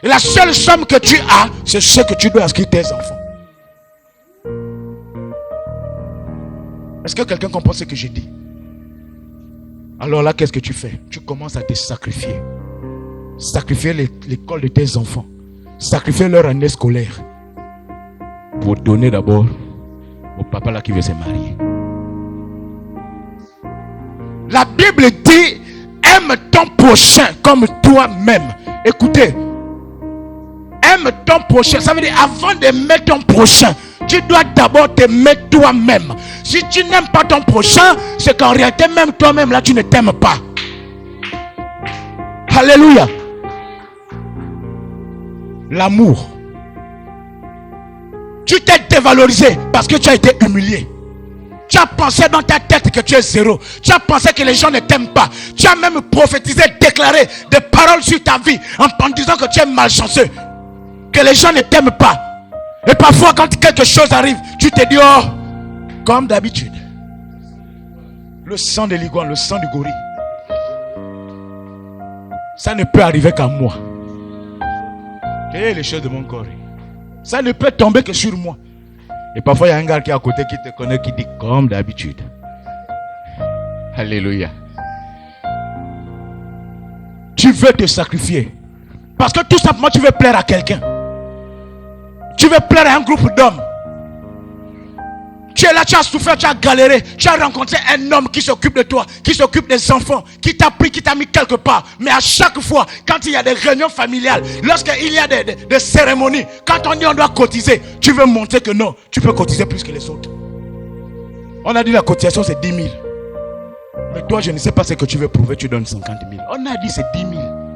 Et la seule somme que tu as, c'est ce que tu dois inscrire tes enfants. Est-ce que quelqu'un comprend ce que j'ai dit? Alors là, qu'est-ce que tu fais? Tu commences à te sacrifier. Sacrifier l'école de tes enfants. Sacrifier leur année scolaire. Pour donner d'abord au papa là qui veut se marier. La Bible dit aime ton prochain comme toi-même. Écoutez, aime ton prochain. Ça veut dire avant d'aimer ton prochain, tu dois d'abord t'aimer toi-même. Si tu n'aimes pas ton prochain, c'est qu'en réalité même toi-même là tu ne t'aimes pas. Alléluia. L'amour. Tu t'es dévalorisé parce que tu as été humilié. Tu as pensé dans ta tête que tu es zéro. Tu as pensé que les gens ne t'aiment pas. Tu as même prophétisé, déclaré des paroles sur ta vie en disant que tu es malchanceux. Que les gens ne t'aiment pas. Et parfois quand quelque chose arrive, tu te dis oh, comme d'habitude. Le sang de l'iguane, le sang du gorille. Ça ne peut arriver qu'à moi. Quelles sont les choses de mon corps? Ça ne peut tomber que sur moi. Et parfois il y a un gars qui est à côté qui te connaît qui dit comme d'habitude. Alléluia. Tu veux te sacrifier. Parce que tout simplement tu veux plaire à quelqu'un. Tu veux plaire à un groupe d'hommes. Tu es là, tu as souffert, tu as galéré. Tu as rencontré un homme qui s'occupe de toi, qui s'occupe des enfants, qui t'a pris, qui t'a mis quelque part. Mais à chaque fois, quand il y a des réunions familiales, lorsqu'il y a des cérémonies, quand on dit on doit cotiser, tu veux montrer que non, tu peux cotiser plus que les autres. On a dit la cotisation c'est 10 000. Mais toi, je ne sais pas ce que tu veux prouver, tu donnes 50 000. On a dit c'est 10 000.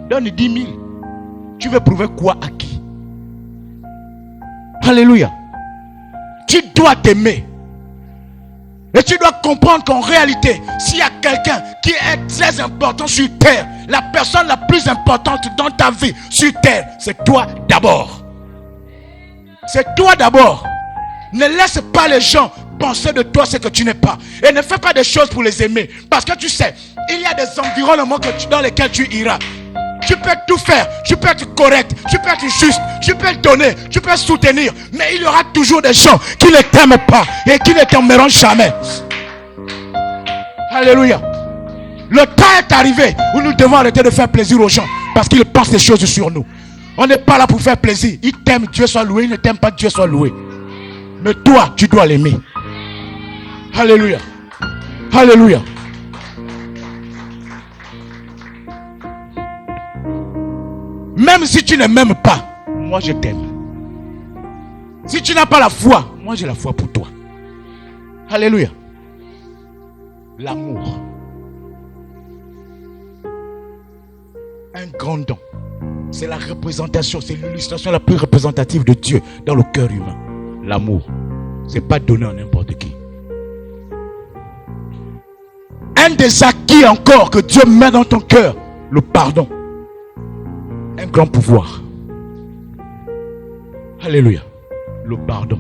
Donne 10 000. Tu veux prouver quoi à qui? Alléluia. Tu dois t'aimer. Et tu dois comprendre qu'en réalité, s'il y a quelqu'un qui est très important sur terre, la personne la plus importante dans ta vie sur terre, c'est toi d'abord. C'est toi d'abord. Ne laisse pas les gens penser de toi ce que tu n'es pas. Et ne fais pas des choses pour les aimer. Parce que tu sais, il y a des environnements dans lesquels tu iras. Tu peux tout faire, tu peux être correct, tu peux être juste, tu peux donner, tu peux soutenir. Mais il y aura toujours des gens qui ne t'aiment pas et qui ne t'aimeront jamais. Alléluia. Le temps est arrivé où nous devons arrêter de faire plaisir aux gens parce qu'ils pensent des choses sur nous. On n'est pas là pour faire plaisir. Ils t'aiment, Dieu soit loué. Ils ne t'aiment pas, Dieu soit loué. Mais toi, tu dois l'aimer. Alléluia. Alléluia. Même si tu ne m'aimes pas, moi je t'aime. Si tu n'as pas la foi, moi j'ai la foi pour toi. Alléluia. L'amour. Un grand don. C'est la représentation, c'est l'illustration la plus représentative de Dieu dans le cœur humain. L'amour. C'est pas donné à n'importe qui. Un des acquis encore que Dieu met dans ton cœur, le pardon. Un grand pouvoir. Alléluia. Le pardon.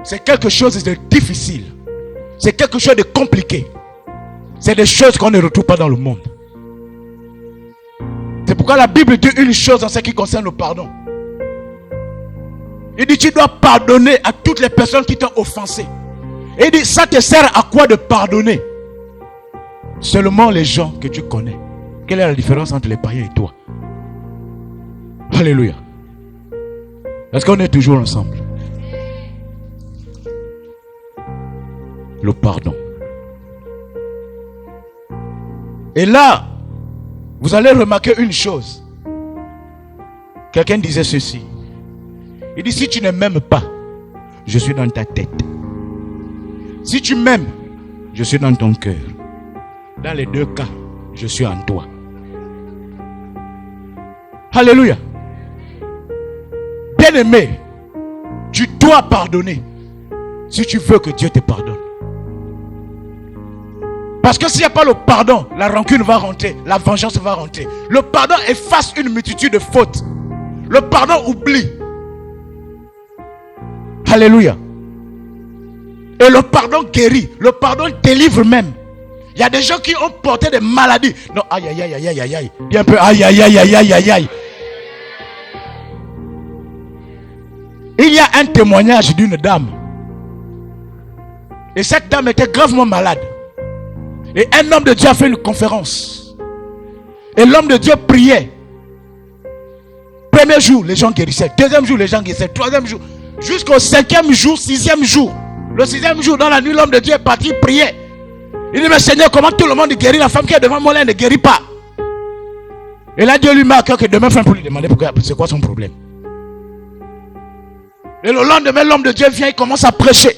C'est quelque chose de difficile. C'est quelque chose de compliqué. C'est des choses qu'on ne retrouve pas dans le monde. C'est pourquoi la Bible dit une chose en ce qui concerne le pardon. Il dit tu dois pardonner à toutes les personnes qui t'ont offensé. Et il dit ça te sert à quoi de pardonner? Seulement les gens que tu connais. Quelle est la différence entre les païens et toi? Alléluia. Est-ce qu'on est toujours ensemble? Le pardon. Et là, vous allez remarquer une chose. Quelqu'un disait ceci. Il dit si tu ne m'aimes pas, je suis dans ta tête. Si tu m'aimes, je suis dans ton cœur. Dans les deux cas, je suis en toi. Alléluia. Bien-aimé, tu dois pardonner si tu veux que Dieu te pardonne. Parce que s'il n'y a pas le pardon, la rancune va rentrer, la vengeance va rentrer. Le pardon efface une multitude de fautes. Le pardon oublie. Alléluia. Et le pardon guérit. Le pardon délivre même. Il y a des gens qui ont porté des maladies. Non, aïe, aïe, aïe, aïe, aïe, aïe. Dis un peu, aïe, aïe, aïe, aïe, aïe, aïe, aïe. Il y a un témoignage d'une dame. Et cette dame était gravement malade. Et un homme de Dieu a fait une conférence. Et l'homme de Dieu priait. Premier jour, les gens guérissaient. Deuxième jour, les gens guérissaient. Troisième jour. Jusqu'au cinquième jour, sixième jour. Le sixième jour, dans la nuit, l'homme de Dieu est parti prier. Il dit, mais Seigneur, comment tout le monde guérit? La femme qui est devant moi, elle ne guérit pas. Et là, Dieu lui met à cœur que demain, fin pour lui demander pourquoi, c'est quoi son problème. Et le lendemain, l'homme de Dieu vient, il commence à prêcher.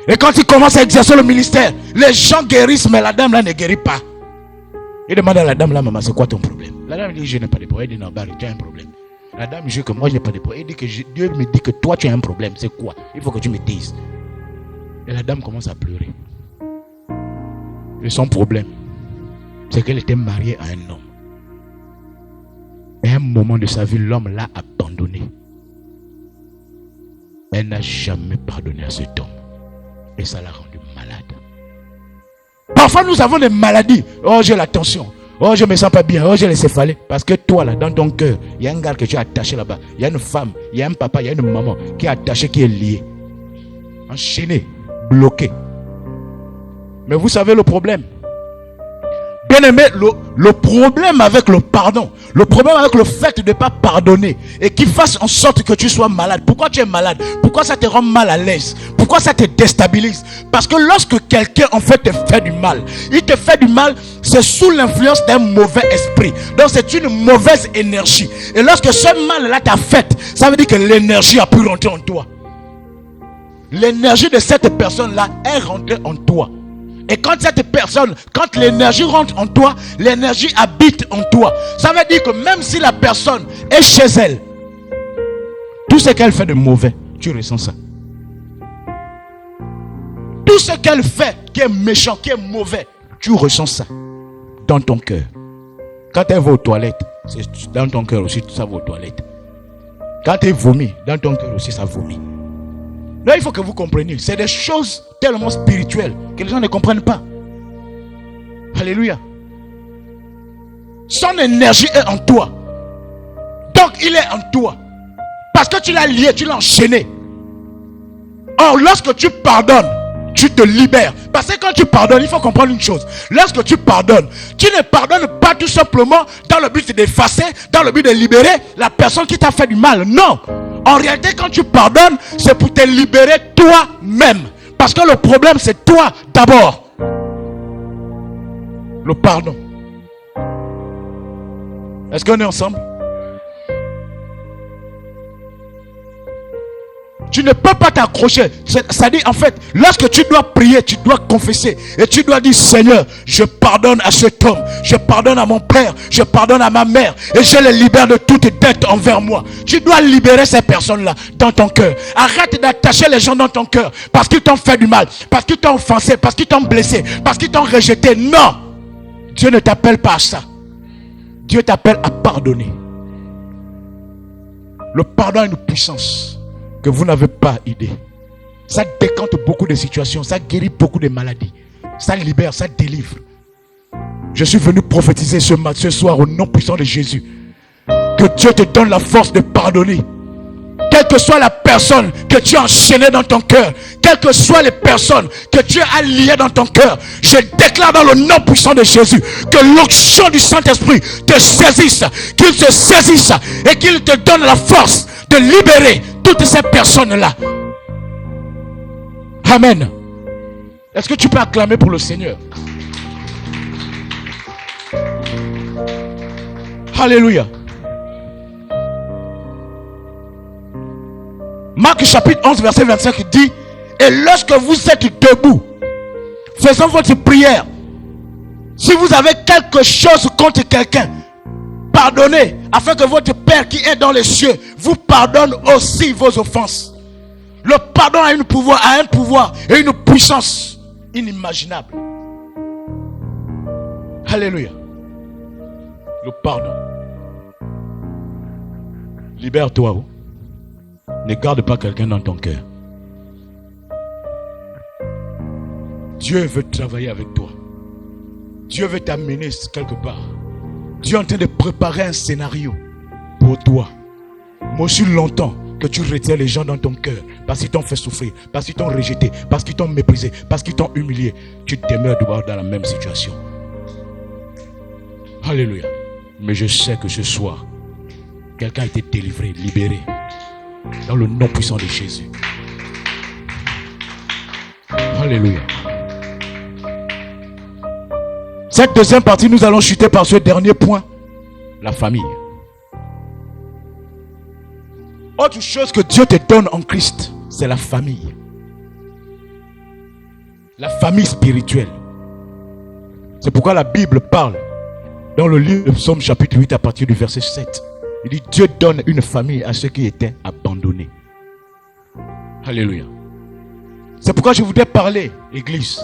Et quand il commence à exercer le ministère, les gens guérissent, mais la dame là ne guérit pas. Il demande à la dame là, maman, c'est quoi ton problème? La dame dit, je n'ai pas de problème. Il dit, non, Barry, tu as un problème. La dame dit que moi, je n'ai pas de problème. Il dit que Dieu me dit que toi, tu as un problème. C'est quoi? Il faut que tu me dises. Et la dame commence à pleurer. Et son problème, c'est qu'elle était mariée à un homme. Et à un moment de sa vie, l'homme l'a abandonnée. Elle n'a jamais pardonné à cet homme. Et ça l'a rendu malade. Parfois nous avons des maladies. Oh, j'ai la tension. Oh, je ne me sens pas bien. Oh, j'ai les céphalées. Parce que toi là, dans ton cœur, il y a un gars que tu as attaché là-bas. Il y a une femme, il y a un papa, il y a une maman qui est attachée, qui est liée. Enchaîné, bloqué. Mais vous savez le problème. Bien aimé, le problème avec le pardon, le problème avec le fait de ne pas pardonner et qui fasse en sorte que tu sois malade. Pourquoi tu es malade? Pourquoi ça te rend mal à l'aise? Pourquoi ça te déstabilise? Parce que lorsque quelqu'un en fait te fait du mal, il te fait du mal, c'est sous l'influence d'un mauvais esprit. Donc c'est une mauvaise énergie. Et lorsque ce mal-là t'a fait, ça veut dire que l'énergie a pu rentrer en toi. L'énergie de cette personne-là est rentrée en toi. Et quand cette personne, quand l'énergie rentre en toi, l'énergie habite en toi. Ça veut dire que même si la personne est chez elle, tout ce qu'elle fait de mauvais, tu ressens ça. Tout ce qu'elle fait qui est méchant, qui est mauvais, tu ressens ça dans ton cœur. Quand elle va aux toilettes, c'est dans ton cœur aussi, ça va aux toilettes. Quand elle vomit, dans ton cœur aussi, ça vomit. Là, il faut que vous compreniez. C'est des choses tellement spirituelles que les gens ne comprennent pas. Alléluia. Son énergie est en toi. Donc il est en toi. Parce que tu l'as lié, tu l'as enchaîné. Or, lorsque tu pardonnes, tu te libères. Parce que quand tu pardonnes, il faut comprendre une chose. Lorsque tu pardonnes, tu ne pardonnes pas tout simplement dans le but d'effacer, dans le but de libérer la personne qui t'a fait du mal. Non. En réalité, quand tu pardonnes, c'est pour te libérer toi-même. Parce que le problème, c'est toi d'abord. Le pardon. Est-ce qu'on est ensemble? Tu ne peux pas t'accrocher. Ça dit en fait, lorsque tu dois prier, tu dois confesser. Et tu dois dire, Seigneur, je pardonne à cet homme. Je pardonne à mon père. Je pardonne à ma mère. Et je les libère de toute dette envers moi. Tu dois libérer ces personnes-là dans ton cœur. Arrête d'attacher les gens dans ton cœur. Parce qu'ils t'ont fait du mal. Parce qu'ils t'ont offensé. Parce qu'ils t'ont blessé. Parce qu'ils t'ont rejeté. Non. Dieu ne t'appelle pas à ça. Dieu t'appelle à pardonner. Le pardon a une puissance que vous n'avez pas idée. Ça décante beaucoup de situations. Ça guérit beaucoup de maladies. Ça libère, ça délivre. Je suis venu prophétiser ce soir au nom puissant de Jésus. Que Dieu te donne la force de pardonner. Quelle que soit la personne que tu as enchaînée dans ton cœur, quelles que soient les personnes que tu as liées dans ton cœur, je déclare dans le nom puissant de Jésus que l'onction du Saint-Esprit te saisisse, qu'il te saisisse et qu'il te donne la force de libérer toutes ces personnes-là. Amen. Est-ce que tu peux acclamer pour le Seigneur? Alléluia. Marc chapitre 11 verset 25 dit: et lorsque vous êtes debout, faisant votre prière, si vous avez quelque chose contre quelqu'un, pardonnez, afin que votre Père qui est dans les cieux vous pardonne aussi vos offenses. Le pardon a un pouvoir et une puissance inimaginable. Alléluia. Le pardon. Libère-toi. Ne garde pas quelqu'un dans ton cœur. Dieu veut travailler avec toi. Dieu veut t'amener quelque part. Dieu est en train de préparer un scénario pour toi. Moi aussi longtemps que tu retiens les gens dans ton cœur parce qu'ils t'ont fait souffrir, parce qu'ils t'ont rejeté, parce qu'ils t'ont méprisé, parce qu'ils t'ont humilié. Tu demeures dans la même situation. Alléluia. Mais je sais que ce soir, quelqu'un a été délivré, libéré. Dans le nom puissant de Jésus. Alléluia. Cette deuxième partie, nous allons chuter par ce dernier point. La famille. Autre chose que Dieu te donne en Christ, c'est la famille. La famille spirituelle. C'est pourquoi la Bible parle dans le livre de Psaume chapitre 8 à partir du verset 7. Il dit: Dieu donne une famille à ceux qui étaient abandonnés. Alléluia. C'est pourquoi je voudrais parler, Église.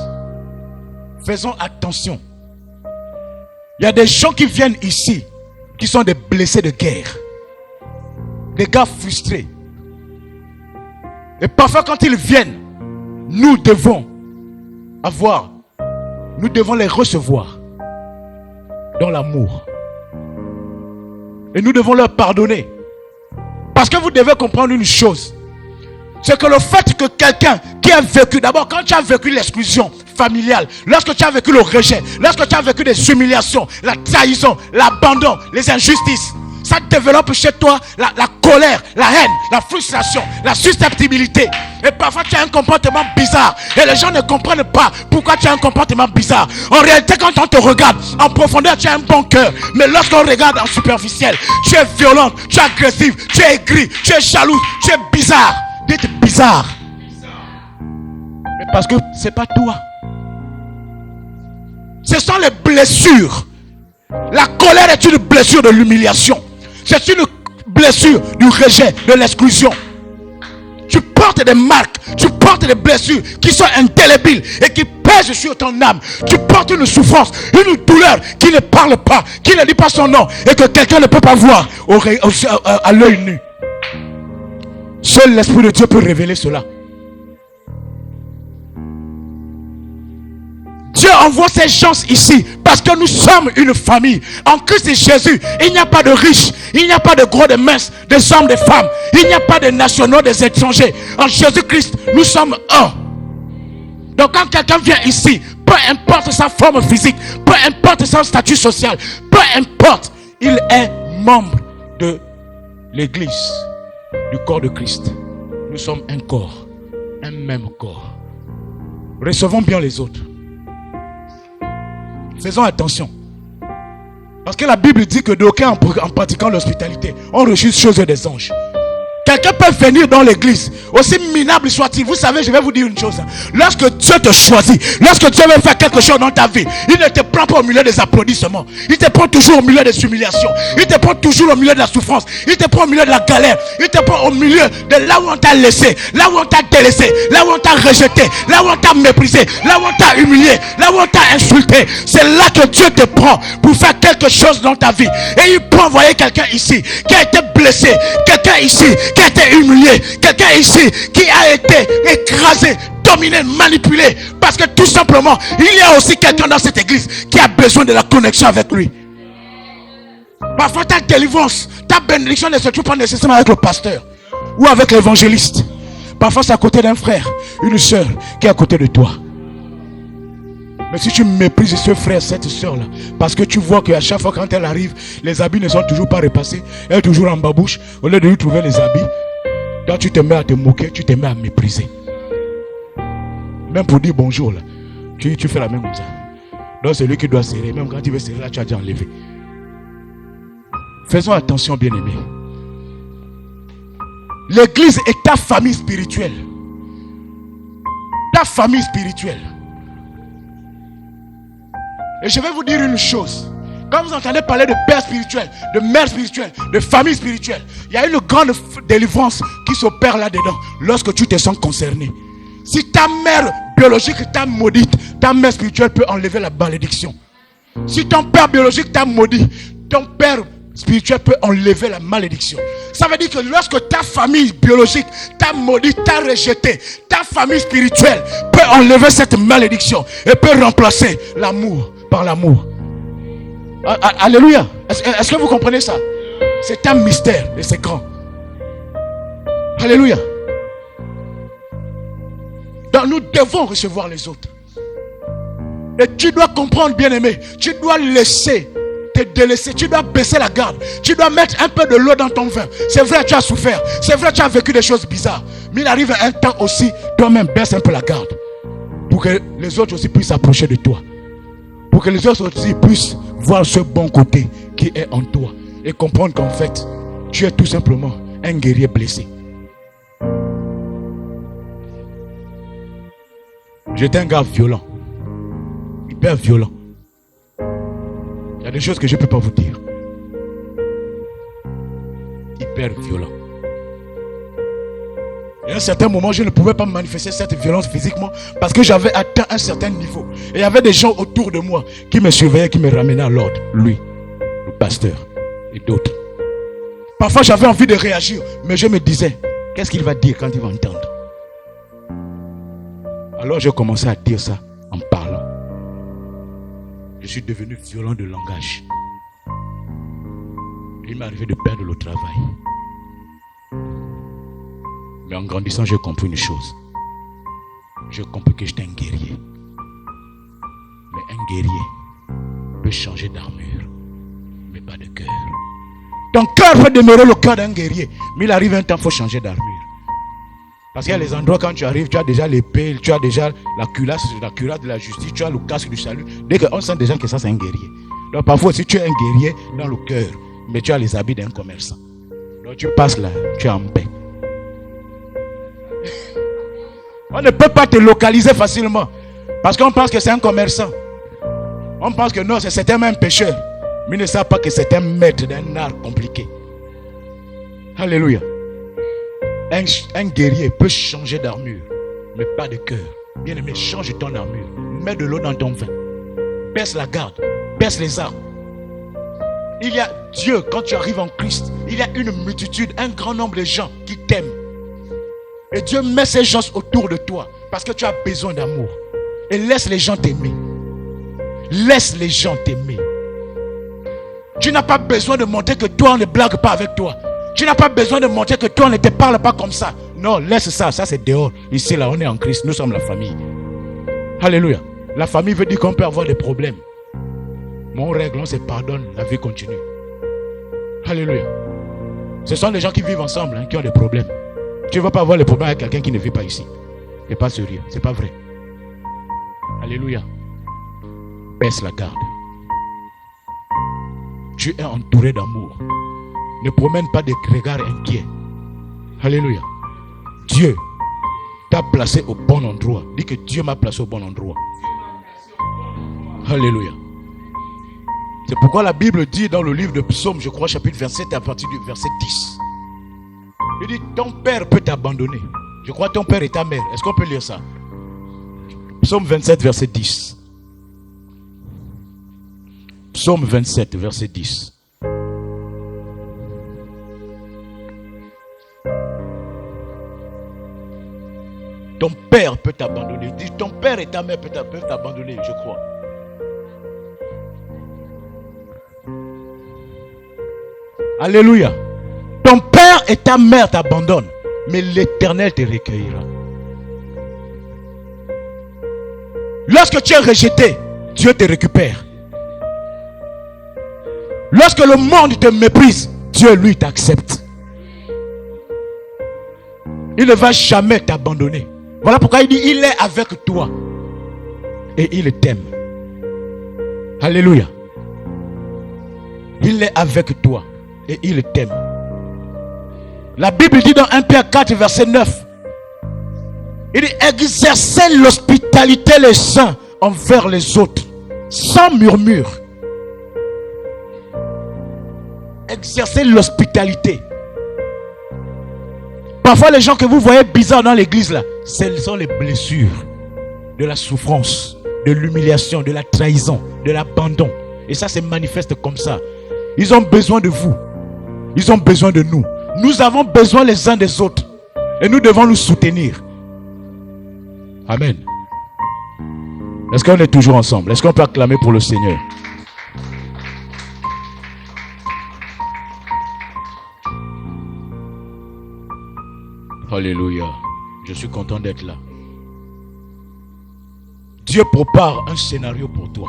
Faisons attention. Il y a des gens qui viennent ici, qui sont des blessés de guerre. Des gars frustrés. Et parfois quand ils viennent, nous devons les recevoir dans l'amour. Et nous devons leur pardonner. Parce que vous devez comprendre une chose. C'est que le fait que quelqu'un qui a vécu, d'abord quand tu as vécu l'exclusion familiale, lorsque tu as vécu le rejet, lorsque tu as vécu des humiliations, la trahison, l'abandon, les injustices, ça développe chez toi la colère, la haine, la frustration, la susceptibilité. Et parfois tu as un comportement bizarre. Et les gens ne comprennent pas pourquoi tu as un comportement bizarre. En réalité, quand on te regarde en profondeur, tu as un bon cœur. Mais lorsqu'on regarde en superficiel, tu es violente, tu es agressive, tu es aigrie, tu es jalouse, tu es bizarre. Dites bizarre. Mais parce que c'est pas toi. Ce sont les blessures. La colère est une blessure de l'humiliation. C'est une blessure du rejet, de l'exclusion. Tu portes des marques, tu portes des blessures qui sont indélébiles et qui pèsent sur ton âme. Tu portes une souffrance, une douleur qui ne parle pas, qui ne dit pas son nom et que quelqu'un ne peut pas voir à l'œil nu. Seul l'Esprit de Dieu peut révéler cela. Dieu envoie ces gens ici parce que nous sommes une famille. En Christ et Jésus, il n'y a pas de riches, il n'y a pas de gros, de minces, des hommes, des femmes. Il n'y a pas de nationaux, des étrangers. En Jésus-Christ, nous sommes un. Donc quand quelqu'un vient ici, peu importe sa forme physique, peu importe son statut social, peu importe, il est membre de l'église, du corps de Christ. Nous sommes un corps, un même corps. Recevons bien les autres. Faisons attention. Parce que la Bible dit que d'aucuns, en pratiquant l'hospitalité, ont reçu choses des anges. Quelqu'un peut venir dans l'église, aussi minable soit-il. Vous savez, je vais vous dire une chose. Lorsque Dieu te choisit, lorsque Dieu veut faire quelque chose dans ta vie, il ne te prend pas au milieu des applaudissements. Il te prend toujours au milieu des humiliations. Il te prend toujours au milieu de la souffrance. Il te prend au milieu de la galère. Il te prend au milieu de là où on t'a laissé, là où on t'a délaissé, là où on t'a rejeté, là où on t'a méprisé, là où on t'a humilié, là où on t'a insulté. C'est là que Dieu te prend pour faire quelque chose dans ta vie. Et il peut envoyer quelqu'un ici qui a été blessé, quelqu'un ici qui a été humilié, quelqu'un ici qui a été écrasé, dominé, manipulé, parce que tout simplement il y a aussi quelqu'un dans cette église qui a besoin de la connexion avec lui. Parfois ta délivrance, ta bénédiction ne se trouve pas nécessairement avec le pasteur ou avec l'évangéliste. Parfois c'est à côté d'un frère, une soeur qui est à côté de toi. Mais si tu méprises ce frère, cette soeur-là, parce que tu vois qu'à chaque fois quand elle arrive, les habits ne sont toujours pas repassés, elle est toujours en babouche, au lieu de lui trouver les habits, quand tu te mets à te moquer, tu te mets à mépriser. Même pour dire bonjour, là, tu fais la même comme ça. Donc c'est lui qui doit serrer, même quand tu veux serrer, là, tu as déjà enlevé. Faisons attention, bien-aimés. L'église est ta famille spirituelle. Ta famille spirituelle. Et je vais vous dire une chose. Quand vous entendez parler de père spirituel, de mère spirituelle, de famille spirituelle, il y a une grande délivrance qui s'opère là-dedans lorsque tu te sens concerné. Si ta mère biologique t'a maudite, ta mère spirituelle peut enlever la malédiction. Si ton père biologique t'a maudit, ton père spirituel peut enlever la malédiction. Ça veut dire que lorsque ta famille biologique t'a maudit, t'a rejeté, ta famille spirituelle peut enlever cette malédiction et peut remplacer l'amour par l'amour. Alléluia. Est-ce que vous comprenez ça? C'est un mystère et c'est grand. Alléluia. Donc nous devons recevoir les autres. Et tu dois comprendre, bien-aimé, tu dois laisser te délaisser, tu dois baisser la garde, tu dois mettre un peu de l'eau dans ton vin. C'est vrai, tu as souffert, c'est vrai, tu as vécu des choses bizarres, mais il arrive un temps aussi, toi-même baisse un peu la garde pour que les autres aussi puissent s'approcher de toi, pour que les autres aussi puissent voir ce bon côté qui est en toi et comprendre qu'en fait tu es tout simplement un guerrier blessé. J'étais un gars violent, hyper violent. Il y a des choses que je ne peux pas vous dire. Hyper violent. Et à un certain moment, je ne pouvais pas manifester cette violence physiquement parce que j'avais atteint un certain niveau. Et il y avait des gens autour de moi qui me surveillaient, qui me ramenaient à l'ordre. Lui, le pasteur et d'autres. Parfois, j'avais envie de réagir, mais je me disais, qu'est-ce qu'il va dire quand il va entendre? Alors, j'ai commencé à dire ça en parlant. Je suis devenu violent de langage. Il m'est arrivé de perdre le travail. Mais en grandissant, j'ai compris une chose. J'ai compris que j'étais un guerrier. Mais un guerrier peut changer d'armure, mais pas de cœur. Ton cœur peut demeurer le cœur d'un guerrier, mais il arrive un temps, il faut changer d'armure. Parce qu'il y a les endroits quand tu arrives, tu as déjà l'épée, tu as déjà la cuirasse de la justice, tu as le casque du salut. Dès qu'on sent déjà que ça c'est un guerrier. Donc parfois aussi tu es un guerrier dans le cœur, mais tu as les habits d'un commerçant. Donc tu passes là, tu es en paix. On ne peut pas te localiser facilement. Parce qu'on pense que c'est un commerçant. On pense que non, c'est un même pécheur. Mais ils ne savent pas que c'est un maître d'un art compliqué. Alléluia. Un guerrier peut changer d'armure, mais pas de cœur. Bien aimé, change ton armure. Mets de l'eau dans ton vin. Baisse la garde. Baisse les armes. Il y a Dieu, quand tu arrives en Christ, il y a une multitude, un grand nombre de gens qui t'aiment. Et Dieu met ces gens autour de toi parce que tu as besoin d'amour. Et laisse les gens t'aimer. Laisse les gens t'aimer. Tu n'as pas besoin de montrer que toi, on ne blague pas avec toi. Tu n'as pas besoin de montrer que toi, on ne te parle pas comme ça. Non, laisse ça. Ça, c'est dehors. Ici, là, on est en Christ. Nous sommes la famille. Alléluia. La famille veut dire qu'on peut avoir des problèmes. Mon règle, on se pardonne. La vie continue. Alléluia. Ce sont les gens qui vivent ensemble qui ont des problèmes. Tu ne vas pas avoir les problèmes avec quelqu'un qui ne vit pas ici. C'est pas sérieux. C'est pas vrai. Alléluia. Baisse la garde. Tu es entouré d'amour. Ne promène pas des regards inquiets. Alléluia. Dieu t'a placé au bon endroit. Dis que Dieu m'a placé au bon endroit. Alléluia. C'est pourquoi la Bible dit dans le livre de Psaume, je crois, chapitre 27, à partir du verset 10. Il dit, ton père peut t'abandonner. Je crois que ton père et ta mère. Est-ce qu'on peut lire ça? Psaume 27, verset 10. Psaume 27, verset 10. Ton père peut t'abandonner. Dis, ton père et ta mère peuvent t'abandonner, je crois. Alléluia. Ton père et ta mère t'abandonnent, mais l'Éternel te recueillera. Lorsque tu es rejeté, Dieu te récupère. Lorsque le monde te méprise, Dieu lui t'accepte. Il ne va jamais t'abandonner. Voilà pourquoi il dit, il est avec toi. Et il t'aime. Alléluia. Il est avec toi. Et il t'aime. La Bible dit dans 1 Pierre 4, verset 9. Il dit, exercez l'hospitalité les uns envers les autres, sans murmure. Exercez l'hospitalité. Parfois les gens que vous voyez bizarres dans l'église là, ce sont les blessures de la souffrance, de l'humiliation, de la trahison, de l'abandon. Et ça se manifeste comme ça. Ils ont besoin de vous. Ils ont besoin de nous. Nous avons besoin les uns des autres. Et nous devons nous soutenir. Amen. Est-ce qu'on est toujours ensemble? Est-ce qu'on peut acclamer pour le Seigneur? Alléluia. Je suis content d'être là. Dieu prépare un scénario pour toi.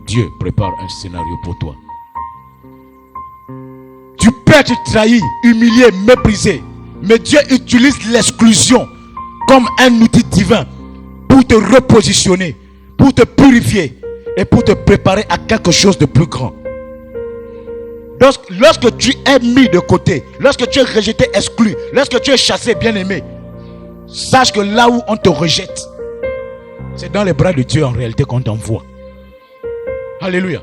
Dieu prépare un scénario pour toi. Tu peux être trahi, humilié, méprisé. Mais Dieu utilise l'exclusion comme un outil divin pour te repositionner, pour te purifier et pour te préparer à quelque chose de plus grand. Lorsque tu es mis de côté, lorsque tu es rejeté, exclu, lorsque tu es chassé, bien-aimé, sache que là où on te rejette, c'est dans les bras de Dieu en réalité qu'on t'envoie. Alléluia.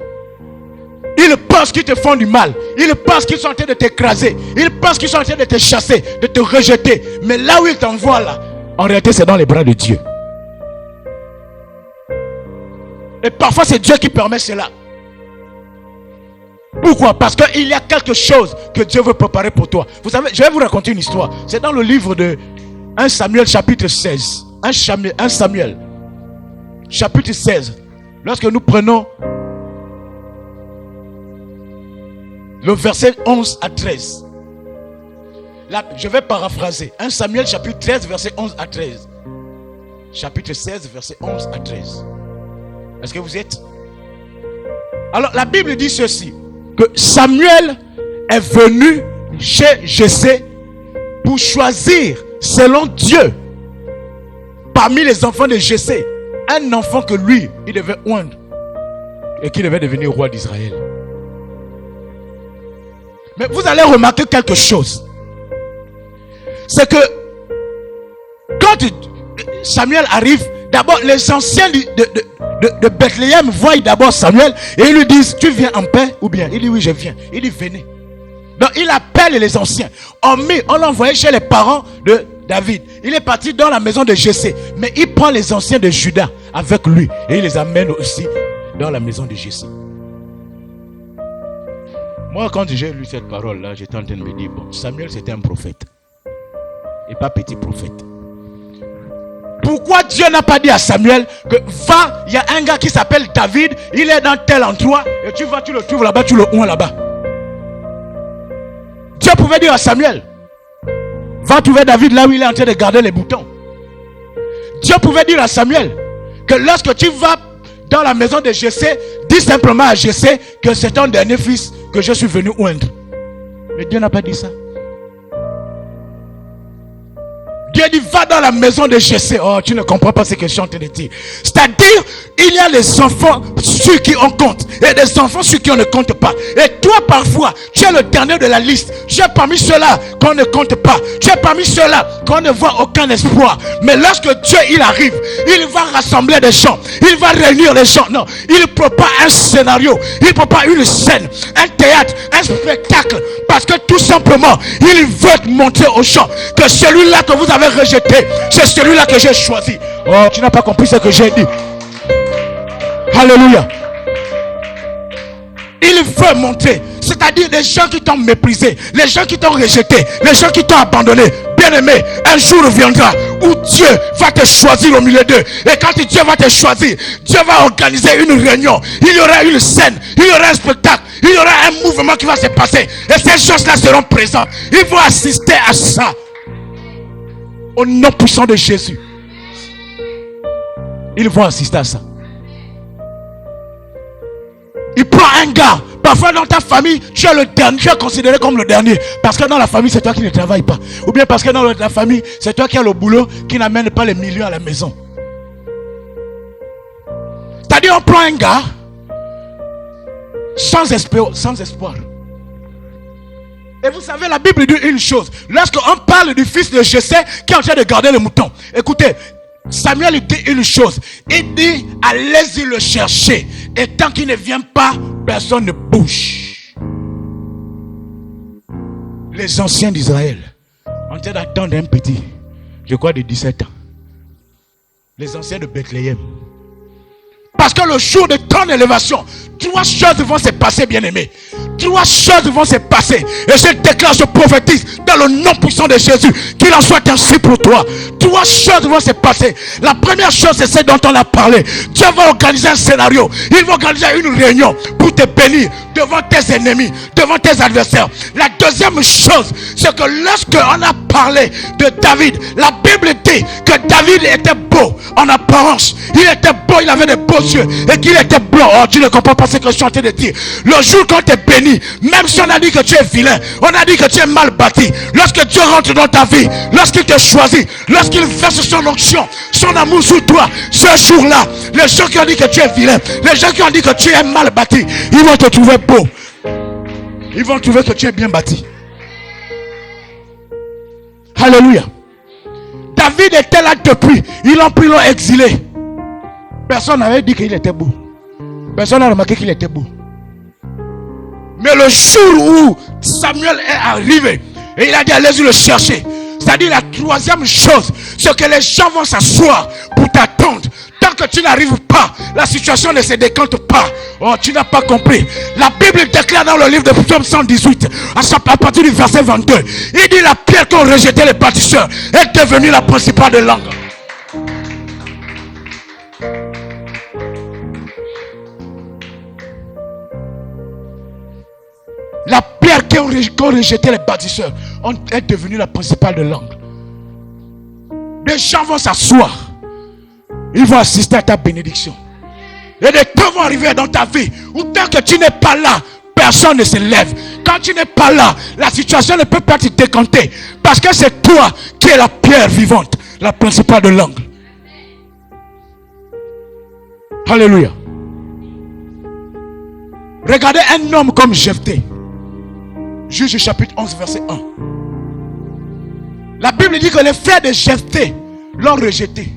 Ils pensent qu'ils te font du mal. Ils pensent qu'ils sont en train de t'écraser. Ils pensent qu'ils sont en train de te chasser, de te rejeter. Mais là où ils t'envoient là, en réalité c'est dans les bras de Dieu. Et parfois c'est Dieu qui permet cela. Pourquoi? Parce qu'il y a quelque chose que Dieu veut préparer pour toi. Vous savez, je vais vous raconter une histoire. C'est dans le livre de 1 Samuel chapitre 16. 1 Samuel chapitre 16. Lorsque nous prenons le verset 11 à 13. Là, je vais paraphraser. 1 Samuel chapitre 13 verset 11 à 13. Chapitre 16 verset 11 à 13. Est-ce que vous êtes? Alors la Bible dit ceci, que Samuel est venu chez Jessé pour choisir selon Dieu parmi les enfants de Jessé un enfant que lui il devait oindre et qui devait devenir roi d'Israël. Mais vous allez remarquer quelque chose, c'est que quand Samuel arrive, d'abord les anciens de Bethléem voient d'abord Samuel et ils lui disent, tu viens en paix ou bien? Il dit oui, je viens. Il dit venez. Donc il appelle les anciens. On l'a envoyé chez les parents de David. Il est parti dans la maison de Jessé, mais il prend les anciens de Juda avec lui et il les amène aussi dans la maison de Jessé. Moi, quand j'ai lu cette parole-là, j'étais en train de me dire, bon, Samuel c'était un prophète et pas petit prophète. Pourquoi Dieu n'a pas dit à Samuel que va, il y a un gars qui s'appelle David, il est dans tel endroit, et tu vas, tu le trouves là-bas, tu le ouins là-bas. Dieu pouvait dire à Samuel, va trouver David là où il est en train de garder les boutons. Dieu pouvait dire à Samuel que lorsque tu vas dans la maison de Jessé, dis simplement à Jessé que c'est ton dernier fils que je suis venu oindre. Mais Dieu n'a pas dit ça. Dieu dit, va dans la maison de Jessé. Oh, tu ne comprends pas ce que je suis en train de dire. C'est-à-dire, il y a les enfants sur qui on compte et des enfants sur qui on ne compte pas. Et toi, parfois, tu es le dernier de la liste. Tu es parmi ceux-là qu'on ne compte pas. Tu es parmi ceux-là qu'on ne voit aucun espoir. Mais lorsque Dieu, il arrive, il va rassembler des gens. Il va réunir les gens. Non, il prépare un scénario. Il prépare une scène, un théâtre, un spectacle. Parce que tout simplement, il veut montrer aux gens que celui-là que vous avez rejeté, c'est celui-là que j'ai choisi. Oh, tu n'as pas compris ce que j'ai dit. Alléluia. Il veut montrer, c'est-à-dire les gens qui t'ont méprisé, les gens qui t'ont rejeté, les gens qui t'ont abandonné. Bien-aimé, un jour viendra où Dieu va te choisir au milieu d'eux. Et quand Dieu va te choisir, Dieu va organiser une réunion. Il y aura une scène, il y aura un spectacle, il y aura un mouvement qui va se passer. Et ces choses-là seront présents. Ils vont assister à ça. Au nom puissant de Jésus. Ils vont assister à ça. Il prend un gars. Parfois dans ta famille, tu es le dernier, tu es considéré comme le dernier. Parce que dans la famille, c'est toi qui ne travailles pas. Ou bien parce que dans la famille, c'est toi qui as le boulot, qui n'amène pas les millions à la maison. C'est-à-dire, on prend un gars sans espoir. Et vous savez, la Bible dit une chose. Lorsqu'on parle du fils de Jessé qui est en train de garder le mouton. Écoutez, Samuel dit une chose. Il dit, allez-y le chercher. Et tant qu'il ne vient pas, personne ne bouge. Les anciens d'Israël ont train d'attendre un petit, je crois de 17 ans. Les anciens de Bethléem. Parce que le jour de ton élévation, 3 choses vont se passer, bien-aimés. 3 choses vont se passer. Et je déclare, je prophétise dans le nom puissant de Jésus, qu'il en soit ainsi pour toi. 3 choses vont se passer. La première chose, c'est ce dont on a parlé. Dieu va organiser un scénario. Il va organiser une réunion pour te bénir devant tes ennemis, devant tes adversaires. La deuxième chose, c'est que lorsqu'on a parlé de David, la Bible dit que David était beau en apparence. Il était beau, il avait des beaux yeux et qu'il était blanc. Oh, tu ne comprends pas ce que je suis en train de dire. Le jour quand tu es béni, même si on a dit que tu es vilain, on a dit que tu es mal bâti, lorsque Dieu rentre dans ta vie, lorsqu'il te choisit, lorsqu'il verse son onction, son amour sur toi, ce jour-là, les gens qui ont dit que tu es vilain, les gens qui ont dit que tu es mal bâti, ils vont te trouver beau. Ils vont trouver que tu es bien bâti. Alléluia. David était là depuis. Ils l'ont pris, l'ont exilé. Personne n'avait dit qu'il était beau. Personne n'a remarqué qu'il était beau. Mais le jour où Samuel est arrivé, et il a dit allez-y le chercher. C'est-à-dire la troisième chose, c'est que les gens vont s'asseoir pour t'attendre. Tant que tu n'arrives pas, la situation ne se décante pas. Oh, tu n'as pas compris. La Bible déclare dans le livre de Psaume 118, à partir du verset 22, il dit la pierre qu'ont rejeté les bâtisseurs est devenue la principale de l'angle. La pierre qu'ont rejeté les bâtisseurs est devenue la principale de l'angle. Les gens vont s'asseoir. Ils vont assister à ta bénédiction. Et des temps vont arriver dans ta vie où tant que tu n'es pas là, personne ne se lève. Quand tu n'es pas là, la situation ne peut pas te décanter. Parce que c'est toi qui es la pierre vivante, la principale de l'angle. Alléluia. Regardez un homme comme Jephthé. Juge chapitre 11 verset 1. La Bible dit que les frères de Jephthé l'ont rejeté.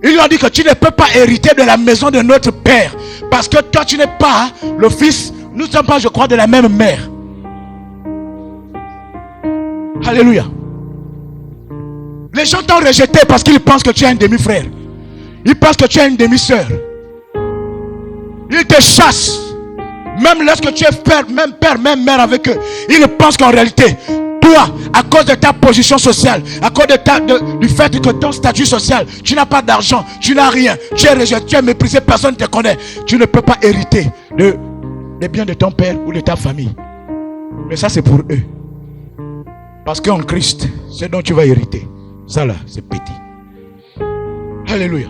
Ils lui ont dit que tu ne peux pas hériter de la maison de notre père. Parce que toi tu n'es pas le fils. Nous ne sommes pas, je crois, de la même mère. Alléluia. Les gens t'ont rejeté parce qu'ils pensent que tu es un demi-frère. Ils pensent que tu es une demi-sœur. Ils te chassent. Même lorsque tu es père, même mère avec eux. Ils pensent qu'en réalité, toi, à cause de ta position sociale, à cause du fait que ton statut social, tu n'as pas d'argent, tu n'as rien, tu es rejeté, tu es méprisé, personne ne te connaît. Tu ne peux pas hériter des biens de ton père ou de ta famille. Mais ça, c'est pour eux. Parce qu'en Christ, c'est dont tu vas hériter. Ça là, c'est petit. Alléluia.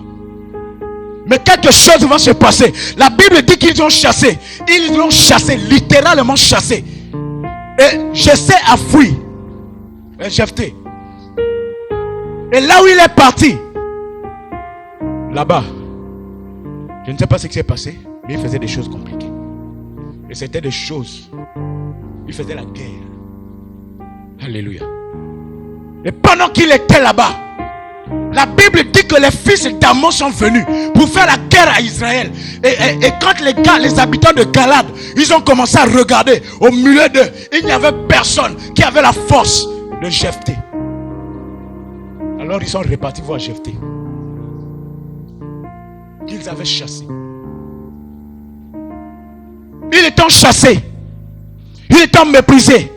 Mais quelque chose va se passer. La Bible dit qu'ils ont chassé. Ils l'ont chassé, littéralement chassé. Et Jessé a fui. Et Jephthé. Et là où il est parti, là-bas, je ne sais pas ce qui s'est passé, mais il faisait des choses compliquées. Et c'était des choses. Il faisait la guerre. Alléluia. Et pendant qu'il était là-bas, la Bible dit que les fils d'Ammon sont venus pour faire la guerre à Israël. Et quand les habitants de Galade, ils ont commencé à regarder au milieu d'eux, il n'y avait personne qui avait la force de Jephthé. Alors ils sont repartis voir Jephthé, qu'ils avaient chassé. Ils étaient chassés, ils étaient méprisés.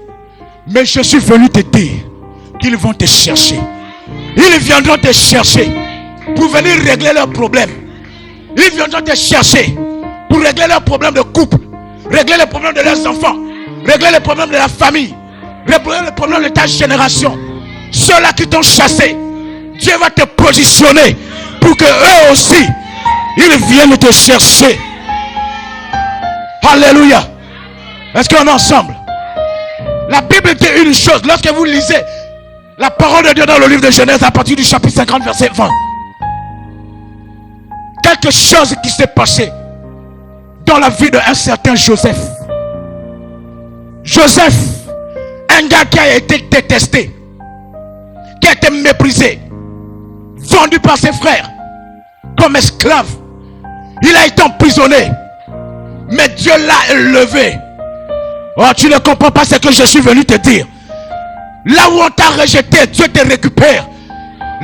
Mais je suis venu te dire qu'ils vont te chercher. Ils viendront te chercher pour venir régler leurs problèmes. Ils viendront te chercher pour régler leurs problèmes de couple, régler les problèmes de leurs enfants, régler les problèmes de la famille, régler les problèmes de ta génération. Ceux-là qui t'ont chassé, Dieu va te positionner pour que eux aussi, ils viennent te chercher. Alléluia. Est-ce qu'on est ensemble? La Bible dit une chose. Lorsque vous lisez la parole de Dieu dans le livre de Genèse à partir du chapitre 50 verset 20, quelque chose qui s'est passé dans la vie d'un certain Joseph. Joseph, un gars qui a été détesté, qui a été méprisé, vendu par ses frères comme esclave. Il a été emprisonné, mais Dieu l'a élevé. Oh, tu ne comprends pas ce que je suis venu te dire. Là où on t'a rejeté, Dieu te récupère.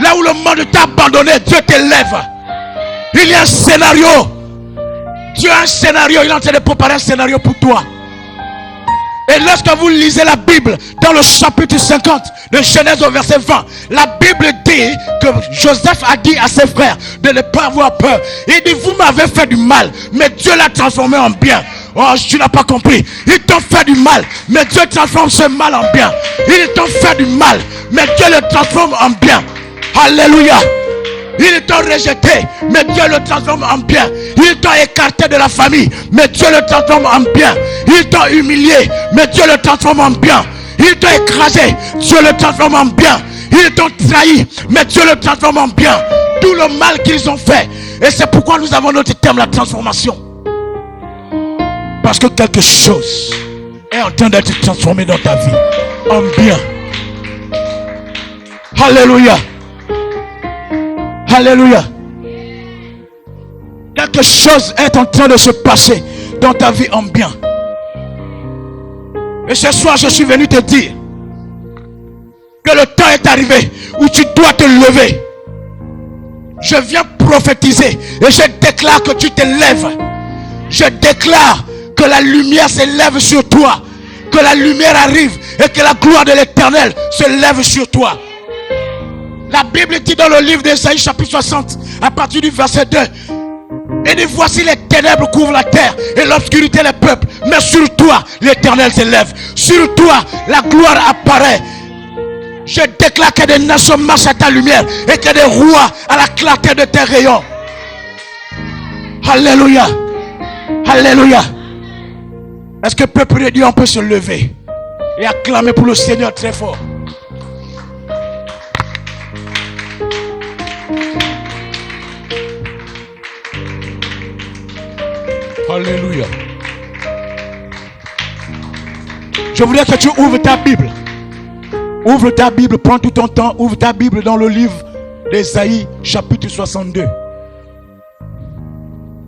Là où le monde t'a abandonné, Dieu t'élève. Il y a un scénario. Dieu a un scénario. Il est en train de préparer un scénario pour toi. Et lorsque vous lisez la Bible, dans le chapitre 50 de Genèse au verset 20, la Bible dit que Joseph a dit à ses frères de ne pas avoir peur. Il dit, vous m'avez fait du mal, mais Dieu l'a transformé en bien. Oh, tu n'as pas compris. Ils t'ont fait du mal, mais Dieu transforme ce mal en bien. Ils t'ont fait du mal, mais Dieu le transforme en bien. Alléluia. Ils t'ont rejeté, mais Dieu le transforme en bien. Ils t'ont écarté de la famille, mais Dieu le transforme en bien. Ils t'ont humilié, mais Dieu le transforme en bien. Ils t'ont écrasé, Dieu le transforme en bien. Ils t'ont trahi, mais Dieu le transforme en bien. Tout le mal qu'ils ont fait. Et c'est pourquoi nous avons notre thème, la transformation. Parce que quelque chose est en train d'être transformé dans ta vie en bien. Alléluia. Alléluia. Quelque chose est en train de se passer dans ta vie en bien. Et ce soir, je suis venu te dire que le temps est arrivé où tu dois te lever. Je viens prophétiser et je déclare que tu te lèves. Je déclare que la lumière s'élève sur toi, que la lumière arrive et que la gloire de l'Éternel se lève sur toi. La Bible dit dans le livre d'Ésaïe chapitre 60 à partir du verset 2, et dit, voici les ténèbres couvrent la terre et l'obscurité les peuples, mais sur toi l'Éternel s'élève, sur toi la gloire apparaît. Je déclare que des nations marchent à ta lumière et que des rois à la clarté de tes rayons. Alléluia. Alléluia. Est-ce que peuple de Dieu, on peut se lever et acclamer pour le Seigneur très fort? Alléluia. Je voudrais que tu ouvres ta Bible. Ouvre ta Bible, prends tout ton temps. Ouvre ta Bible dans le livre d'Ésaïe chapitre 62.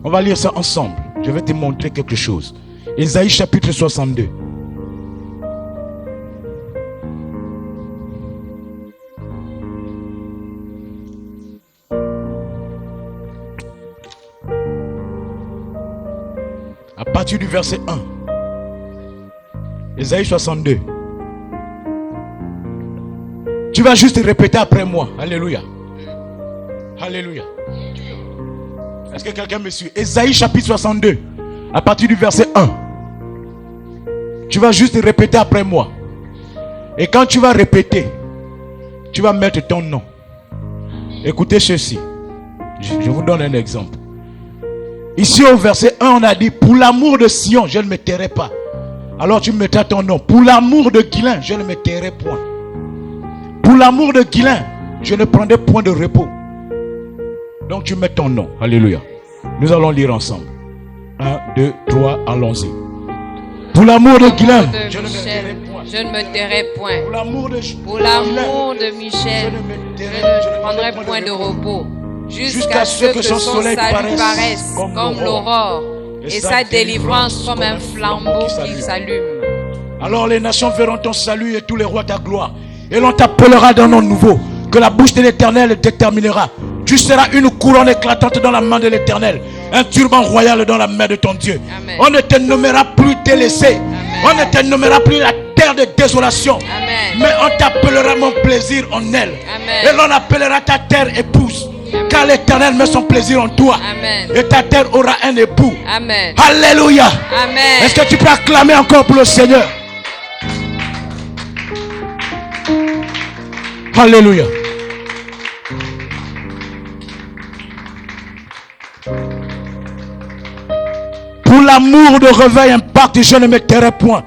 On va lire ça ensemble. Je vais te montrer quelque chose. Ésaïe chapitre 62. À partir du verset 1. Ésaïe 62. Tu vas juste répéter après moi. Alléluia. Alléluia. Est-ce que quelqu'un me suit? Ésaïe chapitre 62, à partir du verset 1. Tu vas juste répéter après moi. Et quand tu vas répéter, tu vas mettre ton nom. Écoutez ceci. Je vous donne un exemple. Ici au verset 1, on a dit: pour l'amour de Sion, je ne me tairai pas. Alors tu mettras ton nom. Pour l'amour de Guilain, je ne me tairai point. Pour l'amour de Guilain, je ne prendrai point de repos. Donc tu mets ton nom. Alléluia. Nous allons lire ensemble. 1, 2, 3, allons-y. Pour l'amour de Guilain, je ne me tairai point. Pour l'amour de Michel, je ne prendrai point de repos. Jusqu'à ce que son soleil paraisse comme l'aurore et sa délivrance comme un flambeau qui s'allume. Alors les nations verront ton salut et tous les rois ta gloire. Et l'on t'appellera d'un nom nouveau que la bouche de l'Éternel déterminera. Tu seras une couronne éclatante dans la main de l'Éternel, un turban royal dans la main de ton Dieu. Amen. On ne te nommera plus délaissé. Amen. On ne te nommera plus la terre de désolation. Amen. Mais on t'appellera mon plaisir en elle. Amen. Et l'on appellera ta terre épouse. Amen. Car l'Éternel met son plaisir en toi. Amen. Et ta terre aura un époux. Amen. Alléluia. Amen. Est-ce que tu peux acclamer encore pour le Seigneur? Alléluia. Pour l'amour de réveil impact, je ne me tairai point.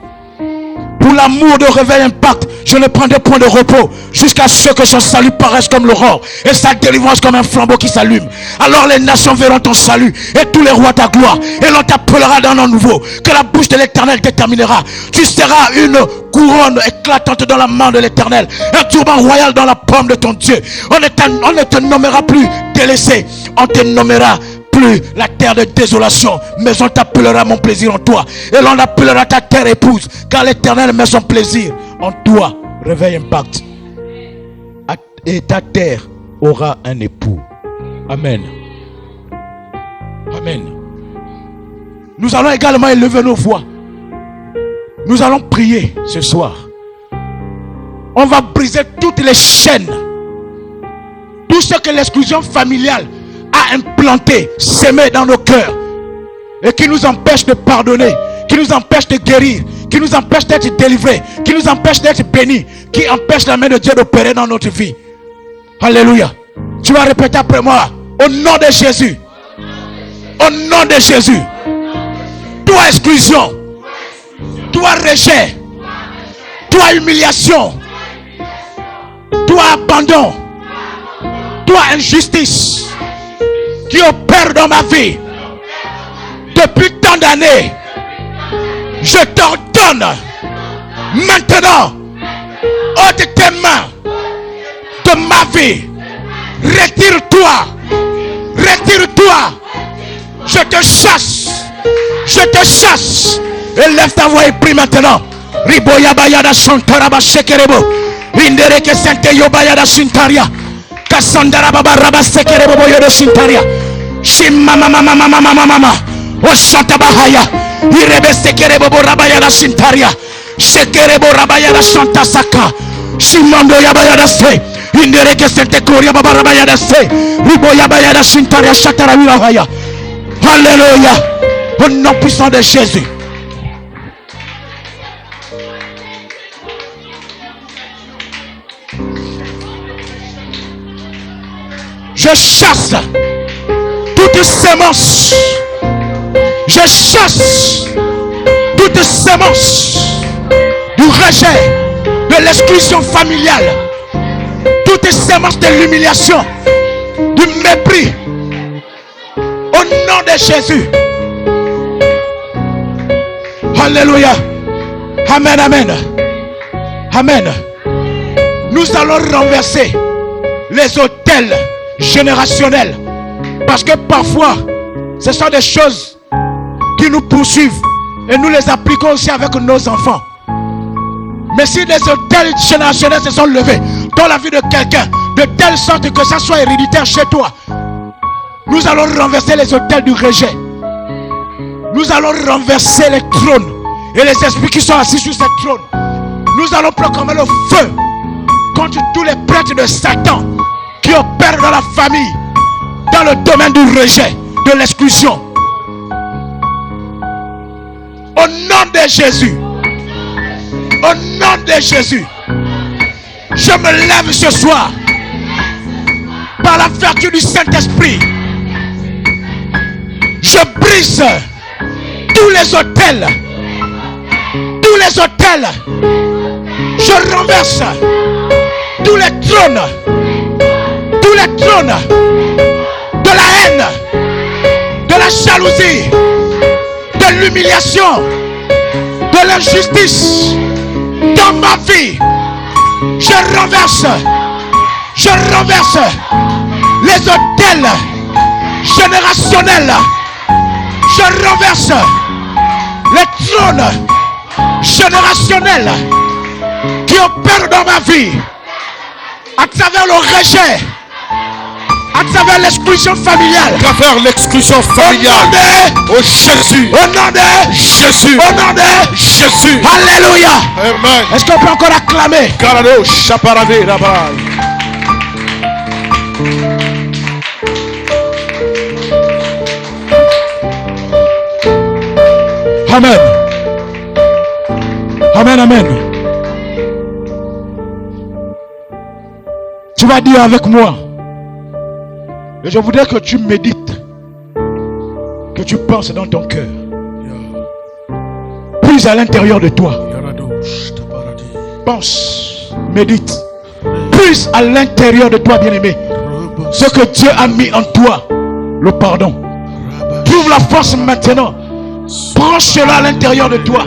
Pour l'amour de réveil impact, je ne prendrai point de repos jusqu'à ce que son salut paraisse comme l'aurore et sa délivrance comme un flambeau qui s'allume. Alors les nations verront ton salut et tous les rois ta gloire. Et l'on t'appellera d'un nom nouveau que la bouche de l'Éternel déterminera. Tu seras une couronne éclatante dans la main de l'Éternel, un turban royal dans la paume de ton Dieu. On ne te nommera plus délaissé, on te nommera plus la terre de désolation, mais on t'appellera mon plaisir en toi. Et l'on appellera ta terre épouse, car l'Éternel met son plaisir en toi. Réveil impact. Et ta terre aura un époux. Amen. Amen. Nous allons également élever nos voix. Nous allons prier ce soir. On va briser toutes les chaînes. Tout ce que l'exclusion familiale a implanté, sémé dans nos cœurs et qui nous empêche de pardonner, qui nous empêche de guérir, qui nous empêche d'être délivrés, qui nous empêche d'être bénis, qui empêche la main de Dieu d'opérer dans notre vie. Alléluia. Tu vas répéter après moi: au nom de Jésus, au nom de Jésus, toi exclusion, toi rejet, toi humiliation, toi abandon, toi injustice qui opère dans ma vie depuis tant d'années, je t'ordonne maintenant, ôte tes mains de ma vie, retire-toi, retire-toi, je te chasse, et lève ta voix et prie maintenant. Riboya bayada shantaraba shekerebo, indereke sente yobayada shintaria. Kasandara baba raba sekere bobo yodo shintaria. Shimma mama mama mama mama. Oshanta bahaya. Irebe sekere bobo raba yada shintaria. Shekere bo raba yada shanta saka. Shimando yaba yada se. Indereke sente koria baba raba yada se. Ribo yaba yada shintaria shatara wilahaya. Alléluia. Au nom puissant de Jésus. Je chasse toute sémence. Je chasse toute sémence du rejet, de l'exclusion familiale, toute sémence de l'humiliation, du mépris. Au nom de Jésus. Alléluia. Amen, amen. Amen. Nous allons renverser les autels générationnels, parce que parfois ce sont des choses qui nous poursuivent et nous les appliquons aussi avec nos enfants. Mais si des autels générationnels se sont levés dans la vie de quelqu'un de telle sorte que ça soit héréditaire chez toi, nous allons renverser les autels du rejet. Nous allons renverser les trônes et les esprits qui sont assis sur ces trônes. Nous allons proclamer le feu contre tous les prêtres de Satan qui opèrent dans la famille, dans le domaine du rejet, de l'exclusion. Au nom de Jésus. Au nom de Jésus. Je me lève ce soir par la vertu du Saint-Esprit. Je brise tous les autels. Tous les autels. Je renverse tous les trônes. Tous les trônes de la haine, de la jalousie, de l'humiliation, de l'injustice dans ma vie. Je renverse les autels générationnels. Je renverse les trônes générationnels qui opèrent dans ma vie à travers le rejet, à travers l'exclusion familiale. À travers l'exclusion familiale. Au nom de Jésus. Au nom de Jésus. Au nom de Jésus. Alléluia. Amen. Est-ce qu'on peut encore acclamer? Karado chaparade là-bas. Amen. Amen, amen. Tu vas dire avec moi. Et je voudrais que tu médites. Que tu penses dans ton cœur. Puis à l'intérieur de toi. Pense. Médite. Puis à l'intérieur de toi, bien-aimé. Ce que Dieu a mis en toi. Le pardon. Trouve la force maintenant. Prends cela à l'intérieur de toi.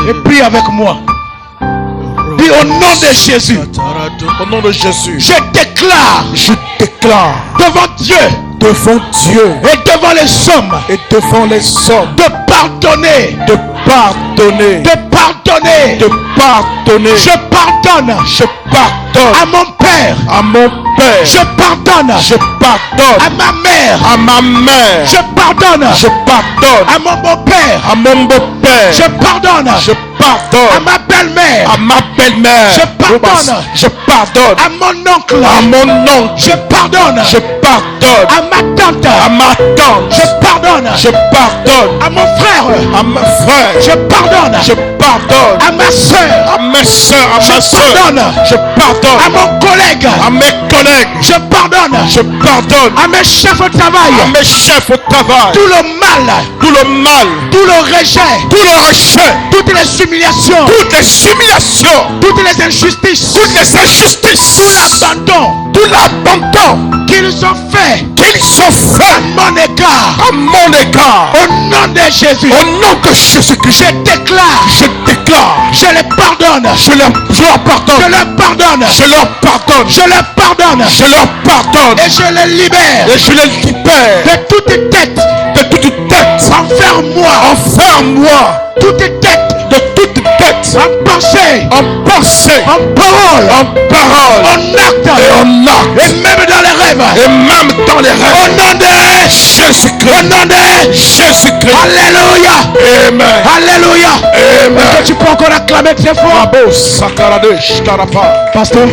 Et prie avec moi. Dis au nom de Jésus. Au nom de Jésus. Je déclare devant Dieu et devant les hommes de pardonner. Je pardonne à mon père. Je pardonne à ma mère. Je pardonne à mon beau-père. Je pardonne à ma belle-mère. Je pardonne à mon oncle. Je pardonne à ma tante. Je pardonne à mon frère. Je pardonne à ma soeur. Je pardonne à mon collègue. Je pardonne à mes chefs au travail. Tout le mal, tout le rejet, toutes les humiliations, toutes les injustices, tout l'abandon qu'ils ont fait à mon égard. Au nom de Jésus. Je déclare. Je les pardonne. Je leur pardonne. Et je les libère. De toute tête. Envers moi. Toute tête. En pensée. En parole. En acte. Et même dans les rêves. Au nom de Jésus-Christ. Alléluia. Amen. Alléluia. Amen. Est-ce que tu peux encore acclamer très fort? Pasteur.